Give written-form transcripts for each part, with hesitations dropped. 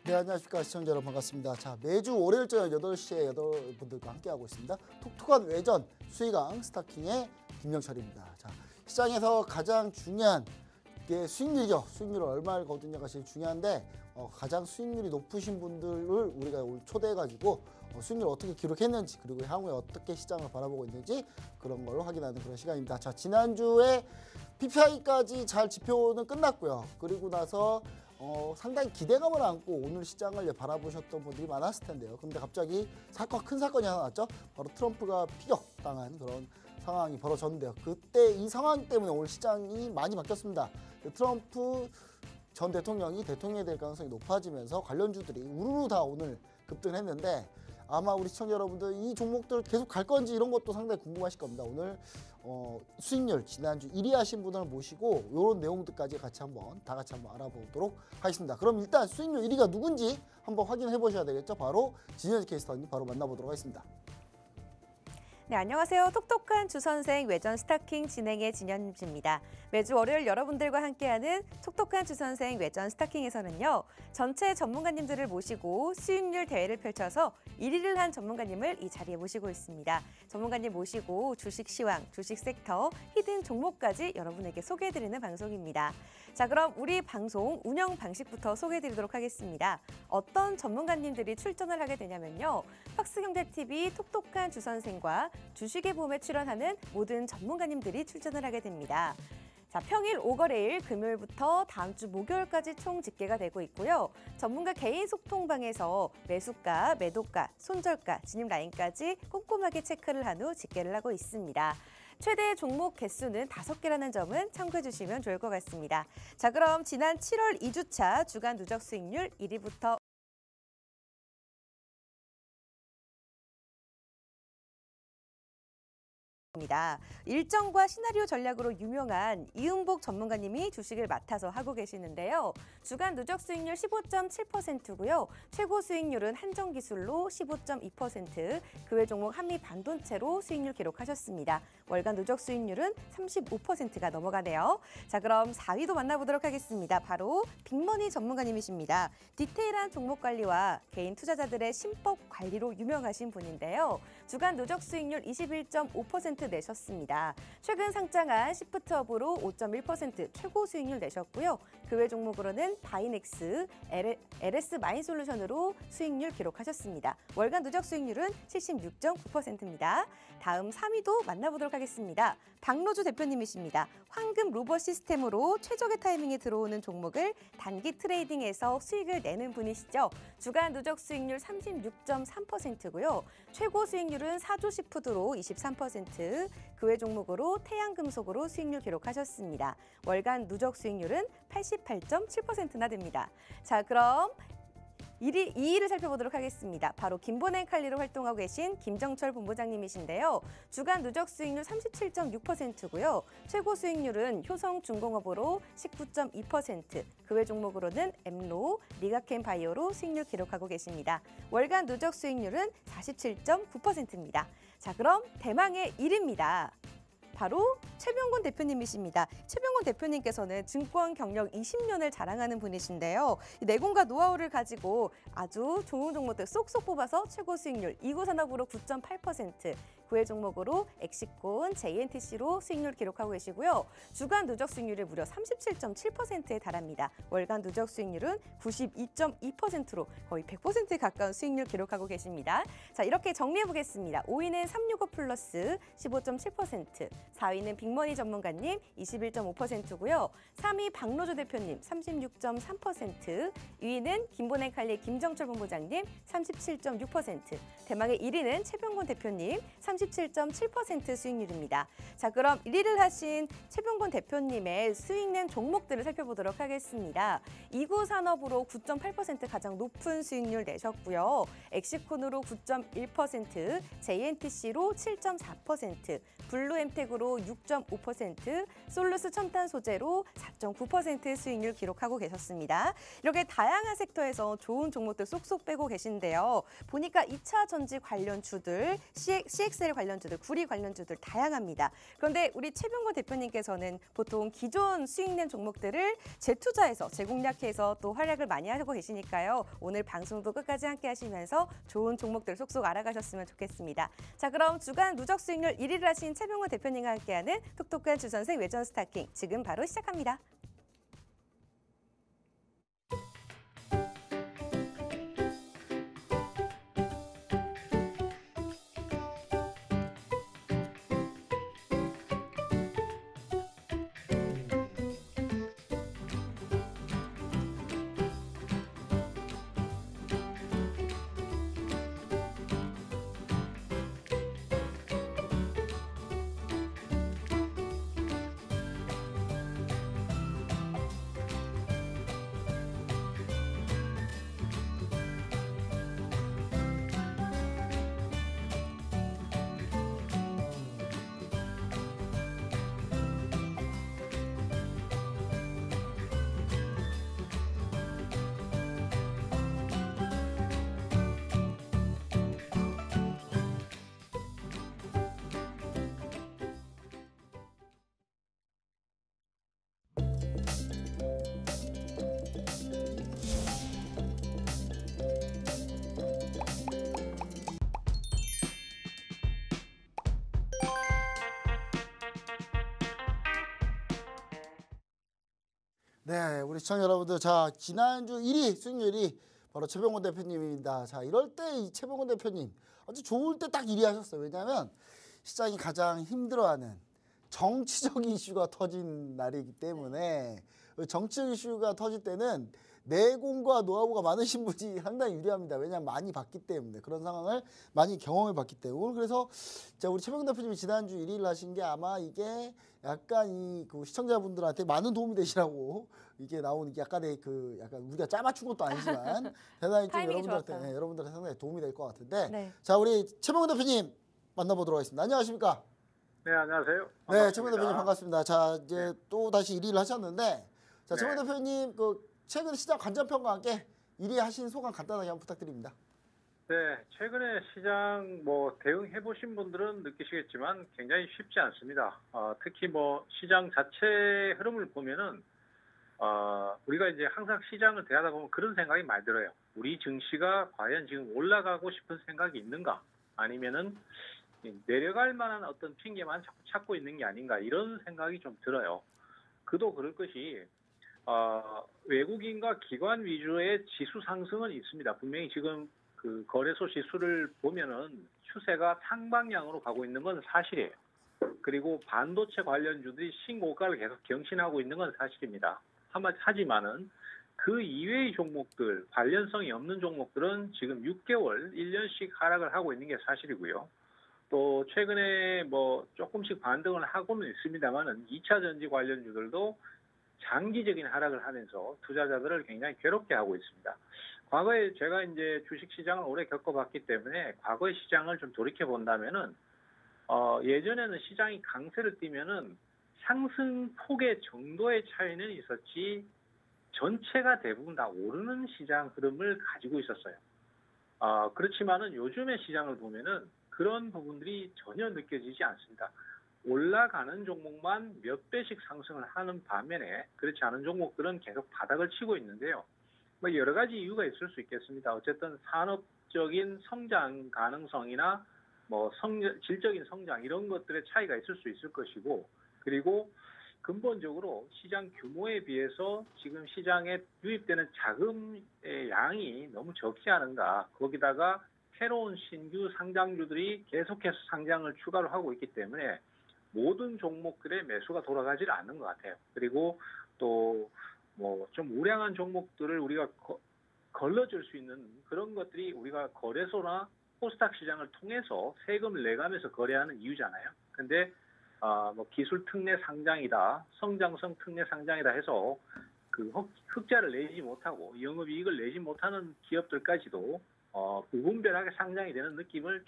네, 안녕하십니까 시청자 여러분, 반갑습니다. 자, 매주 월요일 저녁 8시에 여러분들과 함께하고 있습니다. 톡톡한 외전 수익왕 스타킹의 김영철입니다. 자, 시장에서 가장 중요한 게 수익률이죠. 수익률을 얼마를 거두냐가 제일 중요한데 가장 수익률이 높으신 분들을 우리가 오늘 초대해가지고 수익률을 어떻게 기록했는지, 그리고 향후에 어떻게 시장을 바라보고 있는지 그런 걸 확인하는 그런 시간입니다. 자, 지난주에 PPI까지 잘 지표는 끝났고요. 그리고 나서 상당히 기대감을 안고 오늘 시장을 바라보셨던 분들이 많았을 텐데요. 근데 갑자기 큰 사건이 하나 났죠. 바로 트럼프가 피격당한 그런 상황이 벌어졌는데요. 그때 이 상황 때문에 오늘 시장이 많이 바뀌었습니다. 트럼프 전 대통령이 대통령이 될 가능성이 높아지면서 관련주들이 우르르 다 오늘 급등했는데, 아마 우리 시청자 여러분들 이 종목들 계속 갈 건지 이런 것도 상당히 궁금하실 겁니다. 오늘 수익률 지난주 1위 하신 분을 모시고 이런 내용들까지 다 같이 한번 알아보도록 하겠습니다. 그럼 일단 수익률 1위가 누군지 한번 확인해 보셔야 되겠죠. 바로 진현지 캐스터님 바로 만나보도록 하겠습니다. 네, 안녕하세요. 톡톡한 주선생 외전 스타킹 진행의 진현지입니다. 매주 월요일 여러분들과 함께하는 톡톡한 주선생 외전 스타킹에서는요, 전체 전문가님들을 모시고 수익률 대회를 펼쳐서 1위를 한 전문가님을 이 자리에 모시고 있습니다. 전문가님 모시고 주식 시황, 주식 섹터, 히든 종목까지 여러분에게 소개해드리는 방송입니다. 자, 그럼 우리 방송 운영 방식부터 소개해드리도록 하겠습니다. 어떤 전문가님들이 출전을 하게 되냐면요, 팍스경제TV 톡톡한 주선생과 주식의 봄에 출연하는 모든 전문가님들이 출전을 하게 됩니다. 자, 평일 오거래일 금요일부터 다음 주 목요일까지 총 집계가 되고 있고요. 전문가 개인 소통방에서 매수가, 매도가, 손절가, 진입 라인까지 꼼꼼하게 체크를 한 후 집계를 하고 있습니다. 최대 종목 개수는 5개라는 점은 참고해 주시면 좋을 것 같습니다. 자, 그럼 지난 7월 2주차 주간 누적 수익률 1위부터 일정과 시나리오 전략으로 유명한 이응복 전문가님이 주식을 맡아서 하고 계시는데요. 주간 누적 수익률 15.7%고요. 최고 수익률은 한정기술로 15.2%, 그 외 종목 한미 반도체로 수익률 기록하셨습니다. 월간 누적 수익률은 35%가 넘어가네요. 자, 그럼 4위도 만나보도록 하겠습니다. 바로 빅머니 전문가님이십니다. 디테일한 종목 관리와 개인 투자자들의 신법 관리로 유명하신 분인데요. 주간 누적 수익률 21.5% 내셨습니다. 최근 상장한 시프트업으로 5.1% 최고 수익률 내셨고요. 그 외 종목으로는 바이넥스, LS 마인솔루션으로 수익률 기록하셨습니다. 월간 누적 수익률은 76.9%입니다. 다음 3위도 만나보도록 하겠습니다. 박노주 대표님이십니다. 황금 로버 시스템으로 최적의 타이밍에 들어오는 종목을 단기 트레이딩에서 수익을 내는 분이시죠. 주간 누적 수익률 36.3%고요. 최고 수익률은 사조시푸드로 23%, 그 외 종목으로 태양금속으로 수익률 기록하셨습니다. 월간 누적 수익률은 88.7%나 됩니다. 자, 그럼 2위를 살펴보도록 하겠습니다. 바로 김보냉칼리로 활동하고 계신 김정철 본부장님이신데요. 주간 누적 수익률 37.6%고요. 최고 수익률은 효성중공업으로 19.2%, 그 외 종목으로는 엠로, 리가켄바이오로 수익률 기록하고 계십니다. 월간 누적 수익률은 47.9%입니다. 자, 그럼 대망의 1위입니다. 바로 최병곤 대표님이십니다. 최병곤 대표님께서는 증권 경력 20년을 자랑하는 분이신데요. 내공과 노하우를 가지고 아주 좋은 종목들 쏙쏙 뽑아서 최고 수익률 2구 산업으로 9.8%, 그 외 종목으로 엑시콘, JNTC로 수익률 기록하고 계시고요. 주간 누적 수익률이 무려 37.7%에 달합니다. 월간 누적 수익률은 92.2%로 거의 100%에 가까운 수익률 기록하고 계십니다. 자, 이렇게 정리해 보겠습니다. 5위는 365 플러스 15.7%, 4위는 빅머니 전문가님 21.5%고요. 3위 박노주 대표님 36.3%, 2위는 김보냉칼리 김정철 본부장님 37.6%, 대망의 1위는 최병곤 대표님 37.7% 수익률입니다. 자, 그럼 1위를 하신 최병곤 대표님의 수익 낸 종목들을 살펴보도록 하겠습니다. 2구 산업으로 9.8% 가장 높은 수익률 내셨고요. 엑시콘으로 9.1%, JNTC로 7.4%, 블루엠텍으로 6.5%, 솔루스 첨단 소재로 4.9% 수익률 기록하고 계셨습니다. 이렇게 다양한 섹터에서 좋은 종목들 쏙쏙 빼고 계신데요. 보니까 2차 전지 관련 주들 CXM 반도체 관련주들, 구리 관련주들 다양합니다. 그런데 우리 최병구 대표님께서는 보통 기존 수익낸 종목들을 재투자해서 재공략해서 또 활약을 많이 하고 계시니까요. 오늘 방송도 끝까지 함께 하시면서 좋은 종목들 속속 알아가셨으면 좋겠습니다. 자, 그럼 주간 누적 수익률 1위를 하신 최병구 대표님과 함께하는 톡톡한 주선생 외전 스타킹 지금 바로 시작합니다. 네, 우리 시청자 여러분들, 자, 지난주 1위 수익률이 바로 최병원 대표님입니다. 자, 이럴 때 이 최병원 대표님 아주 좋을 때 딱 1위 하셨어요. 왜냐하면 시장이 가장 힘들어하는 정치적 이슈가 터진 날이기 때문에, 정치적 이슈가 터질 때는 내공과 노하우가 많으신 분이 상당히 유리합니다. 왜냐하면 많이 봤기 때문에, 그런 상황을 많이 경험해 봤기 때문에. 그래서 자, 우리 최병원 대표님이 지난주 1위를 하신 게 아마 이게 약간 그 시청자분들한테 많은 도움이 되시라고 이게 나오는 게 약간의 약간 우리가 짜맞춘 것도 아니지만 대단히 좀 여러분들한테, 여러분들한테 상당히 도움이 될 것 같은데. 네. 자, 우리 최병원 대표님 만나보도록 하겠습니다. 안녕하십니까? 네, 안녕하세요. 반갑습니다. 네, 최병원 대표님 반갑습니다. 자, 이제 또 다시 1위를 하셨는데, 자, 최병원 대표님 최근 시장 관전평과 함께 1위 하신 소감 간단하게 한번 부탁드립니다. 네, 최근에 시장 대응해 보신 분들은 느끼시겠지만 굉장히 쉽지 않습니다. 특히 시장 자체 흐름을 보면은 우리가 이제 항상 시장을 대하다 보면 그런 생각이 많이 들어요. 우리 증시가 과연 지금 올라가고 싶은 생각이 있는가? 아니면은 내려갈 만한 어떤 핑계만 자꾸 찾고 있는 게 아닌가? 이런 생각이 좀 들어요. 그도 그럴 것이 외국인과 기관 위주의 지수 상승은 있습니다. 분명히 지금 그 거래소 지수를 보면은 추세가 상방향으로 가고 있는 건 사실이에요. 그리고 반도체 관련주들이 신고가를 계속 경신하고 있는 건 사실입니다. 하지만은 그 이외의 종목들, 관련성이 없는 종목들은 지금 6개월, 1년씩 하락을 하고 있는 게 사실이고요. 또 최근에 조금씩 반등을 하고는 있습니다만은 2차 전지 관련주들도 장기적인 하락을 하면서 투자자들을 굉장히 괴롭게 하고 있습니다. 과거에 제가 이제 주식 시장을 오래 겪어봤기 때문에 과거의 시장을 좀 돌이켜 본다면은 예전에는 시장이 강세를 띠면은 상승폭의 정도의 차이는 있었지 전체가 대부분 다 오르는 시장 흐름을 가지고 있었어요. 그렇지만은 요즘의 시장을 보면은 그런 부분들이 전혀 느껴지지 않습니다. 올라가는 종목만 몇 배씩 상승을 하는 반면에 그렇지 않은 종목들은 계속 바닥을 치고 있는데요. 여러 가지 이유가 있을 수 있겠습니다. 어쨌든 산업적인 성장 가능성이나 질적인 성장 이런 것들의 차이가 있을 수 있을 것이고, 그리고 근본적으로 시장 규모에 비해서 지금 시장에 유입되는 자금의 양이 너무 적지 않은가. 거기다가 새로운 신규 상장주들이 계속해서 상장을 추가로 하고 있기 때문에 모든 종목들의 매수가 돌아가지 않는 것 같아요. 그리고 또 좀 우량한 종목들을 우리가 걸러줄 수 있는 그런 것들이 우리가 거래소나 코스닥 시장을 통해서 세금을 내가면서 거래하는 이유잖아요. 근데 기술 특례 상장이다, 성장성 특례 상장이다 해서 그 흑자를 내지 못하고 영업이익을 내지 못하는 기업들까지도 부분별하게 상장이 되는 느낌을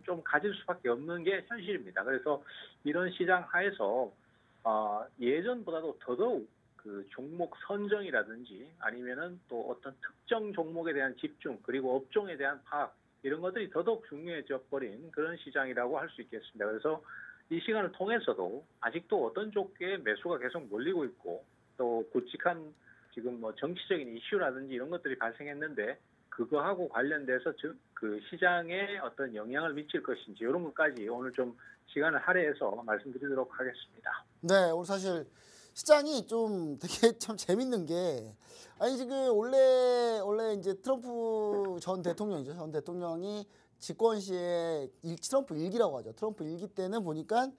좀 가질 수밖에 없는 게 현실입니다. 그래서 이런 시장 하에서 예전보다도 더더욱 그 종목 선정이라든지 아니면은 또 어떤 특정 종목에 대한 집중 그리고 업종에 대한 파악 이런 것들이 더더욱 중요해져 버린 그런 시장이라고 할 수 있겠습니다. 그래서 이 시간을 통해서도 아직도 어떤 쪽에 매수가 계속 몰리고 있고 또 굵직한 지금 뭐 정치적인 이슈라든지 이런 것들이 발생했는데 그거하고 관련돼서 그 시장에 어떤 영향을 미칠 것인지 이런 것까지 오늘 좀 시간을 할애해서 말씀드리도록 하겠습니다. 네, 오늘 사실 시장이 좀 되게 참 재밌는 게 아니 지금 원래 이제 트럼프 전 대통령이죠. 전 대통령이 집권 시에 트럼프 일기라고 하죠. 트럼프 일기 때는 보니까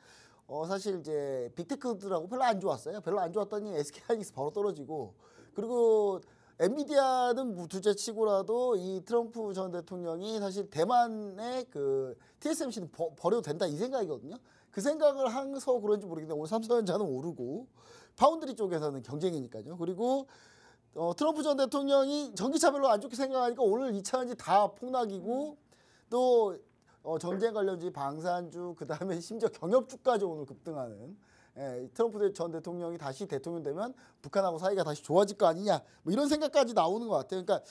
사실 이제 빅테크들하고 별로 안 좋았어요. 별로 안 좋았더니 SK하이닉스 바로 떨어지고 그리고 엔비디아는 둘째치고라도 이 트럼프 전 대통령이 사실 대만의 그 TSMC는 버려도 된다 이 생각이거든요. 그 생각을 해서 그런지 모르겠는데 오늘 삼성전자는 오르고 파운드리 쪽에서는 경쟁이니까요. 그리고 트럼프 전 대통령이 전기차 별로 안 좋게 생각하니까 오늘 2차전지 다 폭락이고 또 전쟁 관련주, 방산주, 그 다음에 심지어 경협주까지 오늘 급등하는 트럼프 전 대통령이 다시 대통령 되면 북한하고 사이가 다시 좋아질 거 아니냐 뭐 이런 생각까지 나오는 것 같아요. 그러니까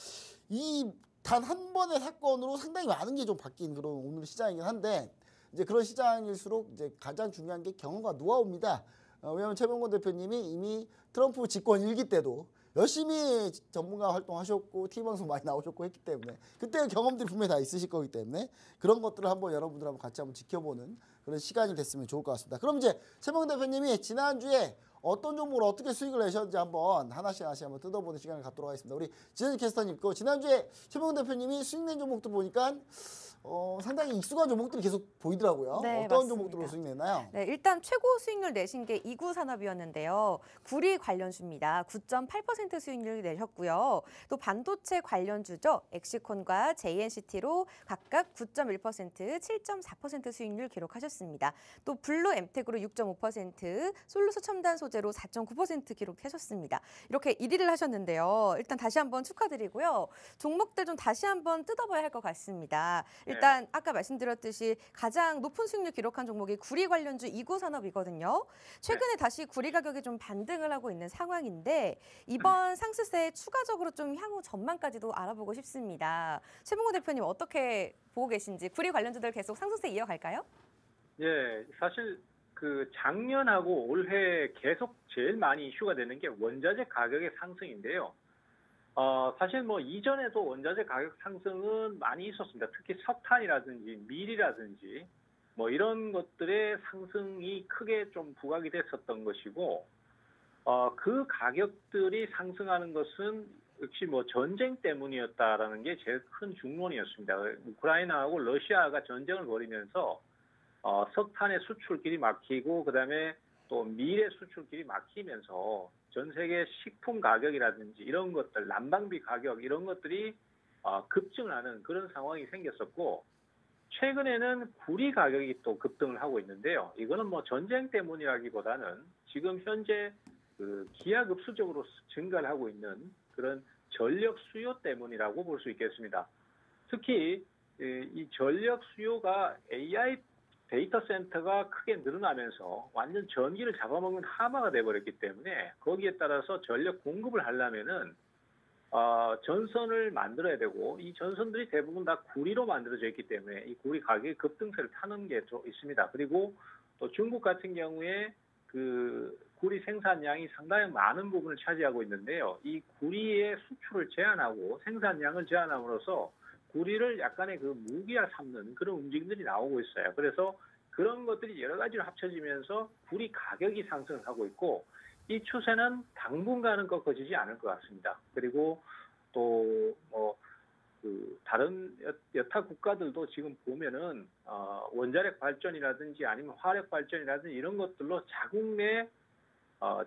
이 단 한 번의 사건으로 상당히 많은 게 좀 바뀐 그런 오늘 시장이긴 한데 이제 그런 시장일수록 이제 가장 중요한 게 경험과 노하우입니다. 왜냐하면 최병건 대표님이 이미 트럼프 집권 일기 때도 열심히 전문가 활동하셨고 TV 방송 많이 나오셨고 했기 때문에 그때 경험들이 분명히 다 있으실 거기 때문에 그런 것들을 한번 여러분들 한번 같이 한번 지켜보는 그런 시간이 됐으면 좋을 것 같습니다. 그럼 이제 최병건 대표님이 지난주에 어떤 종목을 어떻게 수익을 내셨는지 한번 하나씩 한번 뜯어보는 시간을 갖도록 하겠습니다. 우리 지난주 캐스터님, 지난주에 최병건 대표님이 수익 낸 종목들 보니까 상당히 익숙한 종목들이 계속 보이더라고요. 네, 어떤 맞습니다. 종목들로 수익 내나요? 네, 일단 최고 수익률 내신 게 이구산업이었는데요. 구리 관련주입니다. 9.8% 수익률 내셨고요. 또 반도체 관련주죠. 엑시콘과 JNCT로 각각 9.1%, 7.4% 수익률 기록하셨습니다. 또 블루 엠텍으로 6.5%, 솔루스 첨단 소재로 4.9% 기록하셨습니다. 이렇게 1위를 하셨는데요. 일단 다시 한번 축하드리고요. 종목들 좀 다시 한번 뜯어봐야 할 것 같습니다. 일단 아까 말씀드렸듯이 가장 높은 수익률 기록한 종목이 구리 관련주 이구산업이거든요. 최근에 다시 구리 가격이 좀 반등을 하고 있는 상황인데 이번 상승세에 추가적으로 좀 향후 전망까지도 알아보고 싶습니다. 최봉호 대표님 어떻게 보고 계신지 구리 관련주들 계속 상승세 이어갈까요? 예, 사실 그 작년하고 올해 계속 제일 많이 이슈가 되는 게 원자재 가격의 상승인데요. 사실 뭐 이전에도 원자재 가격 상승은 많이 있었습니다. 특히 석탄이라든지 밀이라든지 뭐 이런 것들의 상승이 크게 좀 부각이 됐었던 것이고, 그 가격들이 상승하는 것은 역시 뭐 전쟁 때문이었다라는 게 제일 큰 중론이었습니다. 우크라이나하고 러시아가 전쟁을 벌이면서 석탄의 수출길이 막히고 그다음에 또 밀의 수출길이 막히면서 전 세계 식품 가격이라든지 이런 것들, 난방비 가격 이런 것들이 급증을 하는 그런 상황이 생겼었고 최근에는 구리 가격이 또 급등을 하고 있는데요. 이거는 뭐 전쟁 때문이라기보다는 지금 현재 그 기하급수적으로 증가를 하고 있는 그런 전력 수요 때문이라고 볼 수 있겠습니다. 특히 이 전력 수요가 AI 데이터 센터가 크게 늘어나면서 완전 전기를 잡아먹는 하마가 돼버렸기 때문에 거기에 따라서 전력 공급을 하려면은 전선을 만들어야 되고 이 전선들이 대부분 다 구리로 만들어져 있기 때문에 이 구리 가격이 급등세를 타는 게 좀 있습니다. 그리고 또 중국 같은 경우에 그 구리 생산량이 상당히 많은 부분을 차지하고 있는데요. 이 구리의 수출을 제한하고 생산량을 제한함으로써 구리를 약간의 그 무기화 삼는 그런 움직임들이 나오고 있어요. 그래서 그런 것들이 여러 가지로 합쳐지면서 구리 가격이 상승을 하고 있고 이 추세는 당분간은 꺾어지지 않을 것 같습니다. 그리고 또 뭐 그 다른 여타 국가들도 지금 보면은 원자력 발전이라든지 아니면 화력 발전이라든지 이런 것들로 자국 내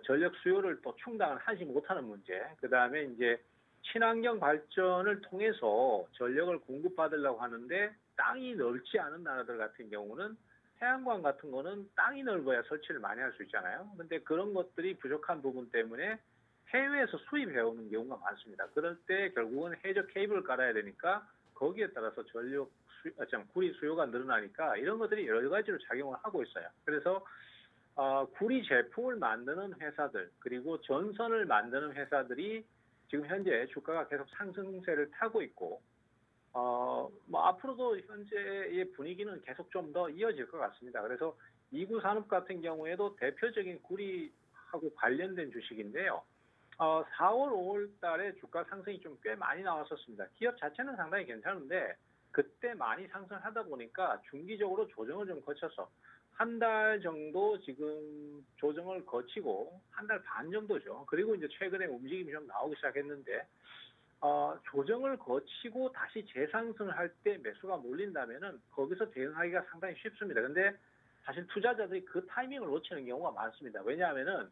전력 수요를 또 충당을 하지 못하는 문제. 그 다음에 이제 친환경 발전을 통해서 전력을 공급받으려고 하는데 땅이 넓지 않은 나라들 같은 경우는 태양광 같은 거는 땅이 넓어야 설치를 많이 할 수 있잖아요. 근데 그런 것들이 부족한 부분 때문에 해외에서 수입해 오는 경우가 많습니다. 그럴 때 결국은 해저 케이블을 깔아야 되니까 거기에 따라서 구리 수요가 늘어나니까 이런 것들이 여러 가지로 작용을 하고 있어요. 그래서 구리 제품을 만드는 회사들 그리고 전선을 만드는 회사들이 지금 현재 주가가 계속 상승세를 타고 있고 뭐 앞으로도 현재의 분위기는 계속 좀 더 이어질 것 같습니다. 그래서 이구 산업 같은 경우에도 대표적인 구리하고 관련된 주식인데요. 4월, 5월 달에 주가 상승이 좀 꽤 많이 나왔었습니다. 기업 자체는 상당히 괜찮은데 그때 많이 상승하다 보니까 중기적으로 조정을 좀 거쳐서 한 달 정도 지금 조정을 거치고 한 달 반 정도죠. 그리고 이제 최근에 움직임이 좀 나오기 시작했는데 조정을 거치고 다시 재상승을 할 때 매수가 몰린다면은 거기서 대응하기가 상당히 쉽습니다. 근데 사실 투자자들이 그 타이밍을 놓치는 경우가 많습니다. 왜냐하면은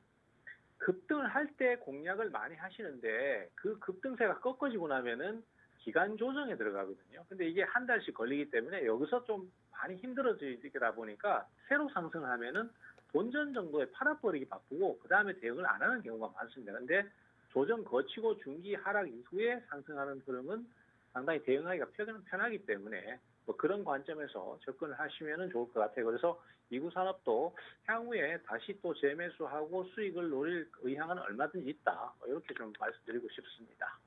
급등을 할 때 공략을 많이 하시는데 그 급등세가 꺾어지고 나면은 기간 조정에 들어가거든요. 근데 이게 한 달씩 걸리기 때문에 여기서 좀 많이 힘들어지다 보니까 새로 상승하면은 본전 정도에 팔아버리기 바쁘고 그 다음에 대응을 안 하는 경우가 많습니다. 근데 조정 거치고 중기 하락 이후에 상승하는 흐름은 상당히 대응하기가 편하기 때문에 뭐 그런 관점에서 접근을 하시면 좋을 것 같아요. 그래서 이구 산업도 향후에 다시 또 재매수하고 수익을 노릴 의향은 얼마든지 있다. 뭐 이렇게 좀 말씀드리고 싶습니다.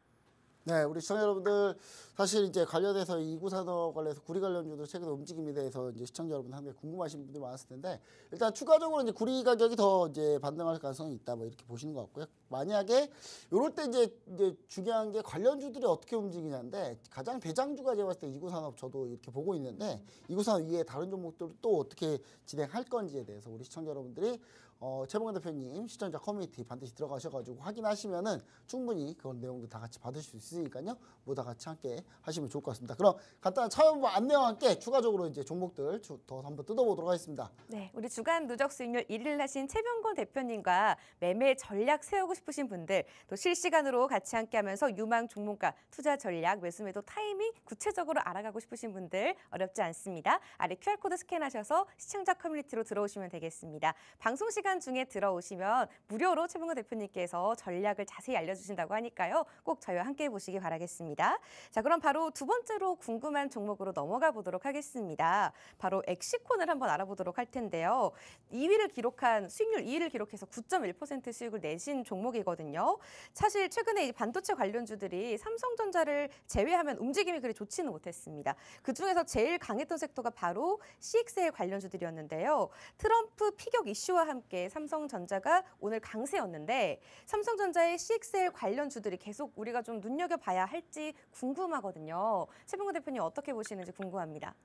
네, 우리 시청자 여러분들 사실 이제 관련해서 이구 산업 관련해서 구리 관련주들 최근에 움직임에 대해서 이제 시청자 여러분 한테 궁금하신 분들이 많았을 텐데 일단 추가적으로 이제 구리 가격이 더 이제 반등할 가능성이 있다 뭐 이렇게 보시는 것 같고요. 만약에 이럴 때 이제 중요한 게 관련주들이 어떻게 움직이냐인데 가장 대장주가 제가 봤을 때 이구 산업 저도 이렇게 보고 있는데 이구 산업 이외에 다른 종목들을 또 어떻게 진행할 건지에 대해서 우리 시청자 여러분들이 최봉근 대표님 시청자 커뮤니티 반드시 들어가셔가지고 확인하시면은 충분히 그런 내용도 다 같이 받으실 수 있으니까요. 뭐 다 같이 함께 하시면 좋을 것 같습니다. 그럼 간단한 차원부 안내와 함께 추가적으로 이제 종목들 더 한번 뜯어보도록 하겠습니다. 네, 우리 주간 누적 수익률 1위를 하신 최병곤 대표님과 매매 전략 세우고 싶으신 분들 또 실시간으로 같이 함께하면서 유망 종목과 투자 전략, 매수 매도 타이밍 구체적으로 알아가고 싶으신 분들 어렵지 않습니다. 아래 QR코드 스캔하셔서 시청자 커뮤니티로 들어오시면 되겠습니다. 방송 시간 중에 들어오시면 무료로 최병곤 대표님께서 전략을 자세히 알려주신다고 하니까요. 꼭 저희와 함께 보시기 바라겠습니다. 자, 그럼 바로 두 번째로 궁금한 종목으로 넘어가 보도록 하겠습니다. 바로 엑시콘을 한번 알아보도록 할 텐데요. 2위를 기록한 수익률 2위를 기록해서 9.1% 수익을 내신 종목이거든요. 사실 최근에 반도체 관련주들이 삼성전자를 제외하면 움직임이 그리 좋지는 못했습니다. 그중에서 제일 강했던 섹터가 바로 CXL 관련주들이었는데요. 트럼프 피격 이슈와 함께 삼성전자가 오늘 강세였는데 삼성전자의 CXL 관련주들이 계속 우리가 좀 눈여겨봐야 할지 궁금하거든요. 최병근 대표님 어떻게 보시는지 궁금합니다.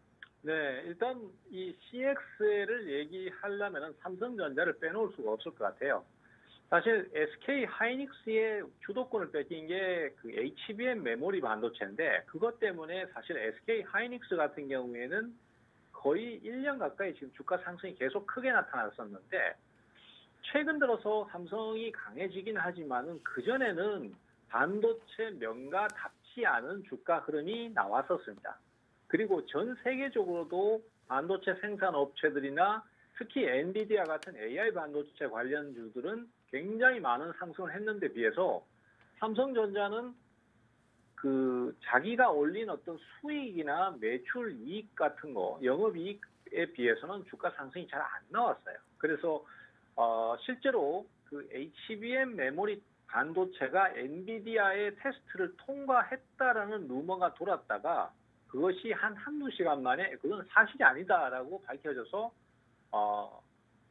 네, 일단 이 CXL을 얘기하려면 삼성전자를 빼놓을 수가 없을 것 같아요. 사실 SK 하이닉스의 주도권을 뺏긴 게 그 HBM 메모리 반도체인데 그것 때문에 사실 SK 하이닉스 같은 경우에는 거의 1년 가까이 지금 주가 상승이 계속 크게 나타났었는데 최근 들어서 삼성이 강해지긴 하지만은 그전에는 반도체 명가답지 않은 주가 흐름이 나왔었습니다. 그리고 전 세계적으로도 반도체 생산 업체들이나 특히 엔비디아 같은 AI 반도체 관련주들은 굉장히 많은 상승을 했는데 비해서 삼성전자는 그 자기가 올린 어떤 수익이나 매출 이익 같은 거, 영업이익에 비해서는 주가 상승이 잘 안 나왔어요. 그래서 실제로 그 HBM 메모리 반도체가 엔비디아의 테스트를 통과했다라는 루머가 돌았다가 그것이 한두 시간 만에 그건 사실이 아니다라고 밝혀져서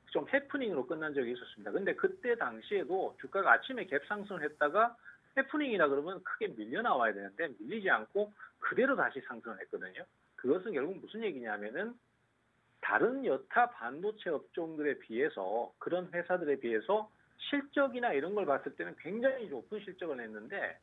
좀 해프닝으로 끝난 적이 있었습니다. 근데 그때 당시에도 주가가 아침에 갭 상승을 했다가 해프닝이라 그러면 크게 밀려 나와야 되는데 밀리지 않고 그대로 다시 상승을 했거든요. 그것은 결국 무슨 얘기냐면은 다른 여타 반도체 업종들에 비해서 그런 회사들에 비해서 실적이나 이런 걸 봤을 때는 굉장히 높은 실적을 냈는데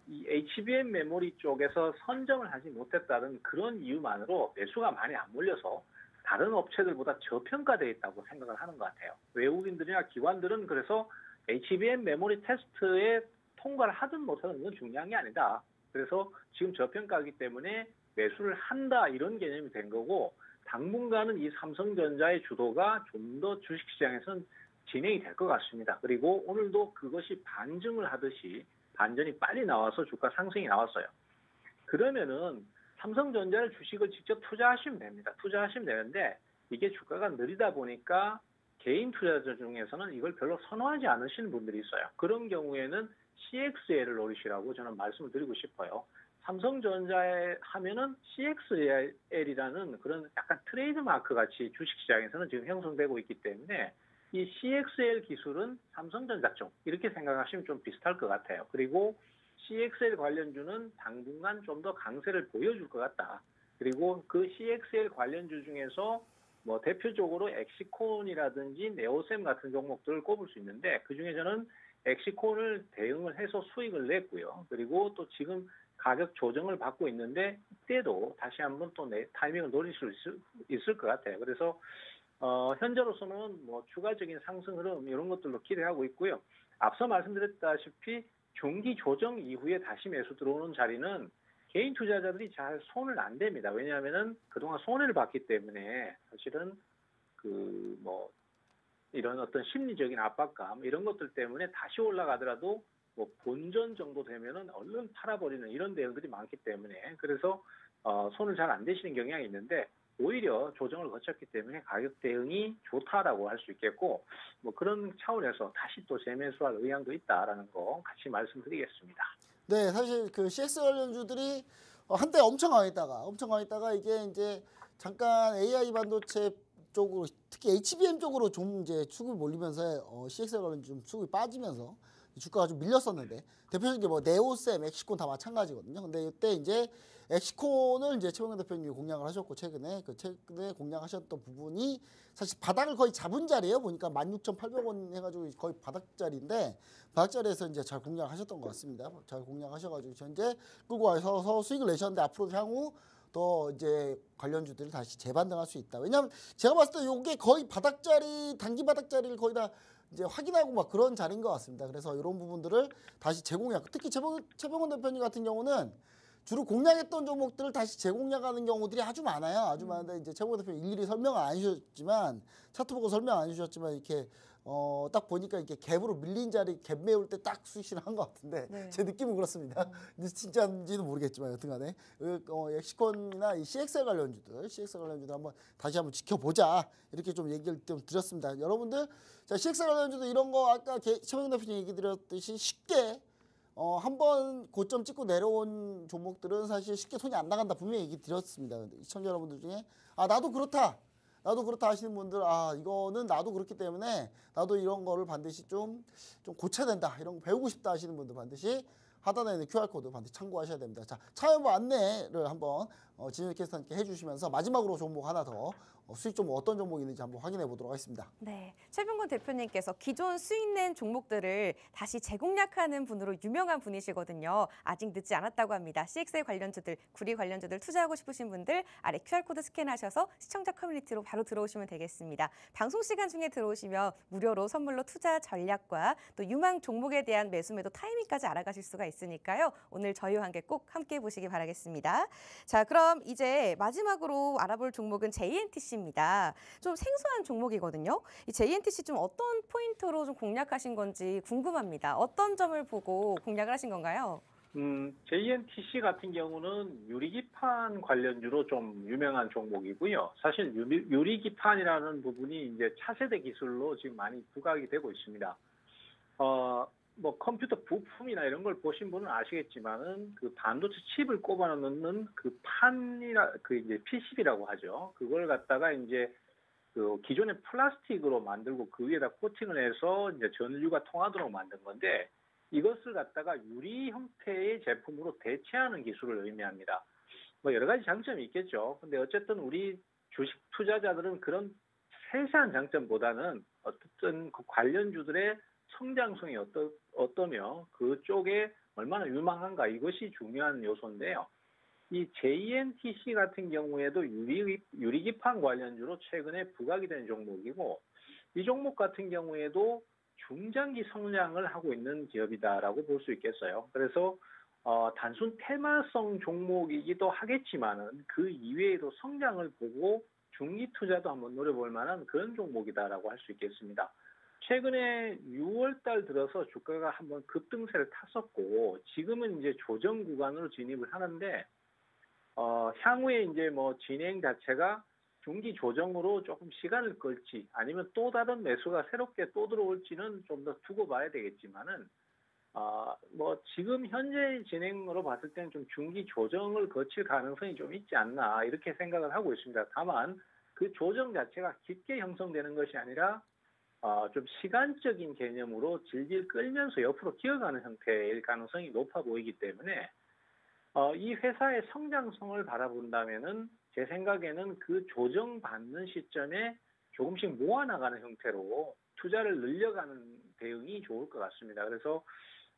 이 HBM 메모리 쪽에서 선점을 하지 못했다는 그런 이유만으로 매수가 많이 안 몰려서 다른 업체들보다 저평가되어 있다고 생각을 하는 것 같아요. 외국인들이나 기관들은 그래서 HBM 메모리 테스트에 통과를 하든 못하든 건 중요한 게 아니다. 그래서 지금 저평가이기 때문에 매수를 한다 이런 개념이 된 거고 당분간은 이 삼성전자의 주도가 좀 더 주식시장에서는 진행이 될 것 같습니다. 그리고 오늘도 그것이 반증을 하듯이 반전이 빨리 나와서 주가 상승이 나왔어요. 그러면은 삼성전자를 주식을 직접 투자하시면 됩니다. 투자하시면 되는데 이게 주가가 느리다 보니까 개인 투자자 중에서는 이걸 별로 선호하지 않으시는 분들이 있어요. 그런 경우에는 CXL을 노리시라고 저는 말씀을 드리고 싶어요. 삼성전자에 하면은 CXL이라는 그런 약간 트레이드 마크 같이 주식시장에서는 지금 형성되고 있기 때문에 이 CXL 기술은 삼성전자 쪽 이렇게 생각하시면 좀 비슷할 것 같아요. 그리고 CXL 관련주는 당분간 좀 더 강세를 보여줄 것 같다. 그리고 그 CXL 관련주 중에서 뭐 대표적으로 엑시콘이라든지 네오셈 같은 종목들을 꼽을 수 있는데 그중에 저는 엑시콘을 대응을 해서 수익을 냈고요. 그리고 또 지금 가격 조정을 받고 있는데 이때도 다시 한번 또 타이밍을 노릴 수 있을 것 같아요. 그래서 현재로서는 뭐 추가적인 상승 흐름 이런 것들로 기대하고 있고요. 앞서 말씀드렸다시피 중기 조정 이후에 다시 매수 들어오는 자리는 개인 투자자들이 잘 손을 안 댑니다. 왜냐하면은 그동안 손해를 봤기 때문에 사실은 그 뭐 이런 어떤 심리적인 압박감 이런 것들 때문에 다시 올라가더라도 뭐 본전 정도 되면은 얼른 팔아버리는 이런 대응들이 많기 때문에 그래서 손을 잘 안 대시는 경향이 있는데 오히려 조정을 거쳤기 때문에 가격 대응이 좋다라고 할 수 있겠고 뭐 그런 차원에서 다시 또 재매수할 의향도 있다라는 거 같이 말씀드리겠습니다. 네, 사실 그 CX 관련주들이 한때 엄청 강했다가 이게 이제 잠깐 AI 반도체 쪽으로 특히 HBM 쪽으로 좀 이제 수급이 몰리면서 CX 관련 좀 수급이 빠지면서 주가가 좀 밀렸었는데 대표적인 게 뭐 네오셈, 엑시콘 다 마찬가지거든요. 근데 이때 이제 엑시콘을 이제 최병근 대표님이 공략을 하셨고 최근에 공략하셨던 부분이 사실 바닥을 거의 잡은 자리예요. 보니까 16,800원 해가지고 거의 바닥자리인데 바닥자리에서 이제 잘 공략하셨던 것 같습니다. 잘 공략하셔가지고 현재 끌고 와서 수익을 내셨는데 앞으로 향후 더 이제 관련주들이 다시 재반등할 수 있다. 왜냐하면 제가 봤을 때 이게 거의 바닥자리 단기 바닥자리를 거의 다 이제 확인하고 막 그런 자리인 것 같습니다. 그래서 이런 부분들을 다시 재공략. 특히 최병원 대표님 같은 경우는 주로 공략했던 종목들을 다시 재공략하는 경우들이 아주 많아요. 아주 많은데 이제 최병원 대표님 일일이 설명을 안 해주셨지만 차트 보고 설명 안 해주셨지만 이렇게 딱 보니까 이렇게 갭으로 밀린 자리 갭 메울 때 딱 수익실을 한 것 같은데 네. 제 느낌은 그렇습니다. 근데 진짜인지는 모르겠지만 여튼간에 엑시콘이나 이 CXL 관련주들 한번 다시 한번 지켜보자 이렇게 좀 얘기를 좀 드렸습니다. 여러분들 자 CXL 관련주도 이런 거 아까 최병근 대표님 얘기 드렸듯이 쉽게 한번 고점 찍고 내려온 종목들은 사실 쉽게 손이 안 나간다 분명히 얘기 드렸습니다. 근데 시청자 여러분들 중에 나도 그렇다 하시는 분들 이거는 나도 그렇기 때문에 나도 이런 거를 반드시 좀 고쳐야 된다 이런 거 배우고 싶다 하시는 분들 반드시 하단에 있는 QR코드 반드시 참고하셔야 됩니다. 자, 차연보 안내를 한번 진현 캐스터님께 해주시면서 마지막으로 종목 하나 더 수익 종목 어떤 종목이 있는지 한번 확인해 보도록 하겠습니다. 네, 최병근 대표님께서 기존 수익 낸 종목들을 다시 재공략하는 분으로 유명한 분이시거든요. 아직 늦지 않았다고 합니다. CXL 관련주들, 구리 관련주들 투자하고 싶으신 분들 아래 QR코드 스캔하셔서 시청자 커뮤니티로 바로 들어오시면 되겠습니다. 방송 시간 중에 들어오시면 무료로 선물로 투자 전략과 또 유망 종목에 대한 매수 매도 타이밍까지 알아가실 수가 있으니까요. 오늘 저희와 함께 보시기 바라겠습니다. 자, 그럼 이제 마지막으로 알아볼 종목은 JNTC입니다. 좀 생소한 종목이거든요. 이 JNTC 좀 어떤 포인트로 좀 공략하신 건지 궁금합니다. 어떤 점을 보고 공략을 하신 건가요? JNTC 같은 경우는 유리기판 관련주로 좀 유명한 종목이고요. 사실 유리기판이라는 부분이 이제 차세대 기술로 지금 많이 부각이 되고 있습니다. 뭐 컴퓨터 부품이나 이런 걸 보신 분은 아시겠지만은 그 반도체 칩을 꼽아 넣는 그 그 이제 PCB라고 하죠. 그걸 갖다가 이제 그 기존의 플라스틱으로 만들고 그 위에다 코팅을 해서 이제 전류가 통하도록 만든 건데 이것을 갖다가 유리 형태의 제품으로 대체하는 기술을 의미합니다. 뭐 여러 가지 장점이 있겠죠. 근데 어쨌든 우리 주식 투자자들은 그런 세세한 장점보다는 어쨌든 그 관련주들의 성장성이 어떠며 그쪽에 얼마나 유망한가 이것이 중요한 요소인데요. 이 JNTC 같은 경우에도 유리기판 관련주로 최근에 부각이 된 종목이고 이 종목 같은 경우에도 중장기 성장을 하고 있는 기업이다라고 볼 수 있겠어요. 그래서 단순 테마성 종목이기도 하겠지만은 그 이외에도 성장을 보고 중기 투자도 한번 노려볼 만한 그런 종목이다라고 할 수 있겠습니다. 최근에 6월 달 들어서 주가가 한번 급등세를 탔었고 지금은 이제 조정 구간으로 진입을 하는데 향후에 이제 뭐 진행 자체가 중기 조정으로 조금 시간을 끌지 아니면 또 다른 매수가 새롭게 또 들어올지는 좀 더 두고 봐야 되겠지만은 뭐 지금 현재 진행으로 봤을 때는 좀 중기 조정을 거칠 가능성이 좀 있지 않나 이렇게 생각을 하고 있습니다. 다만 그 조정 자체가 깊게 형성되는 것이 아니라 좀 시간적인 개념으로 질질 끌면서 옆으로 기어가는 형태일 가능성이 높아 보이기 때문에 이 회사의 성장성을 바라본다면은 제 생각에는 그 조정받는 시점에 조금씩 모아나가는 형태로 투자를 늘려가는 대응이 좋을 것 같습니다. 그래서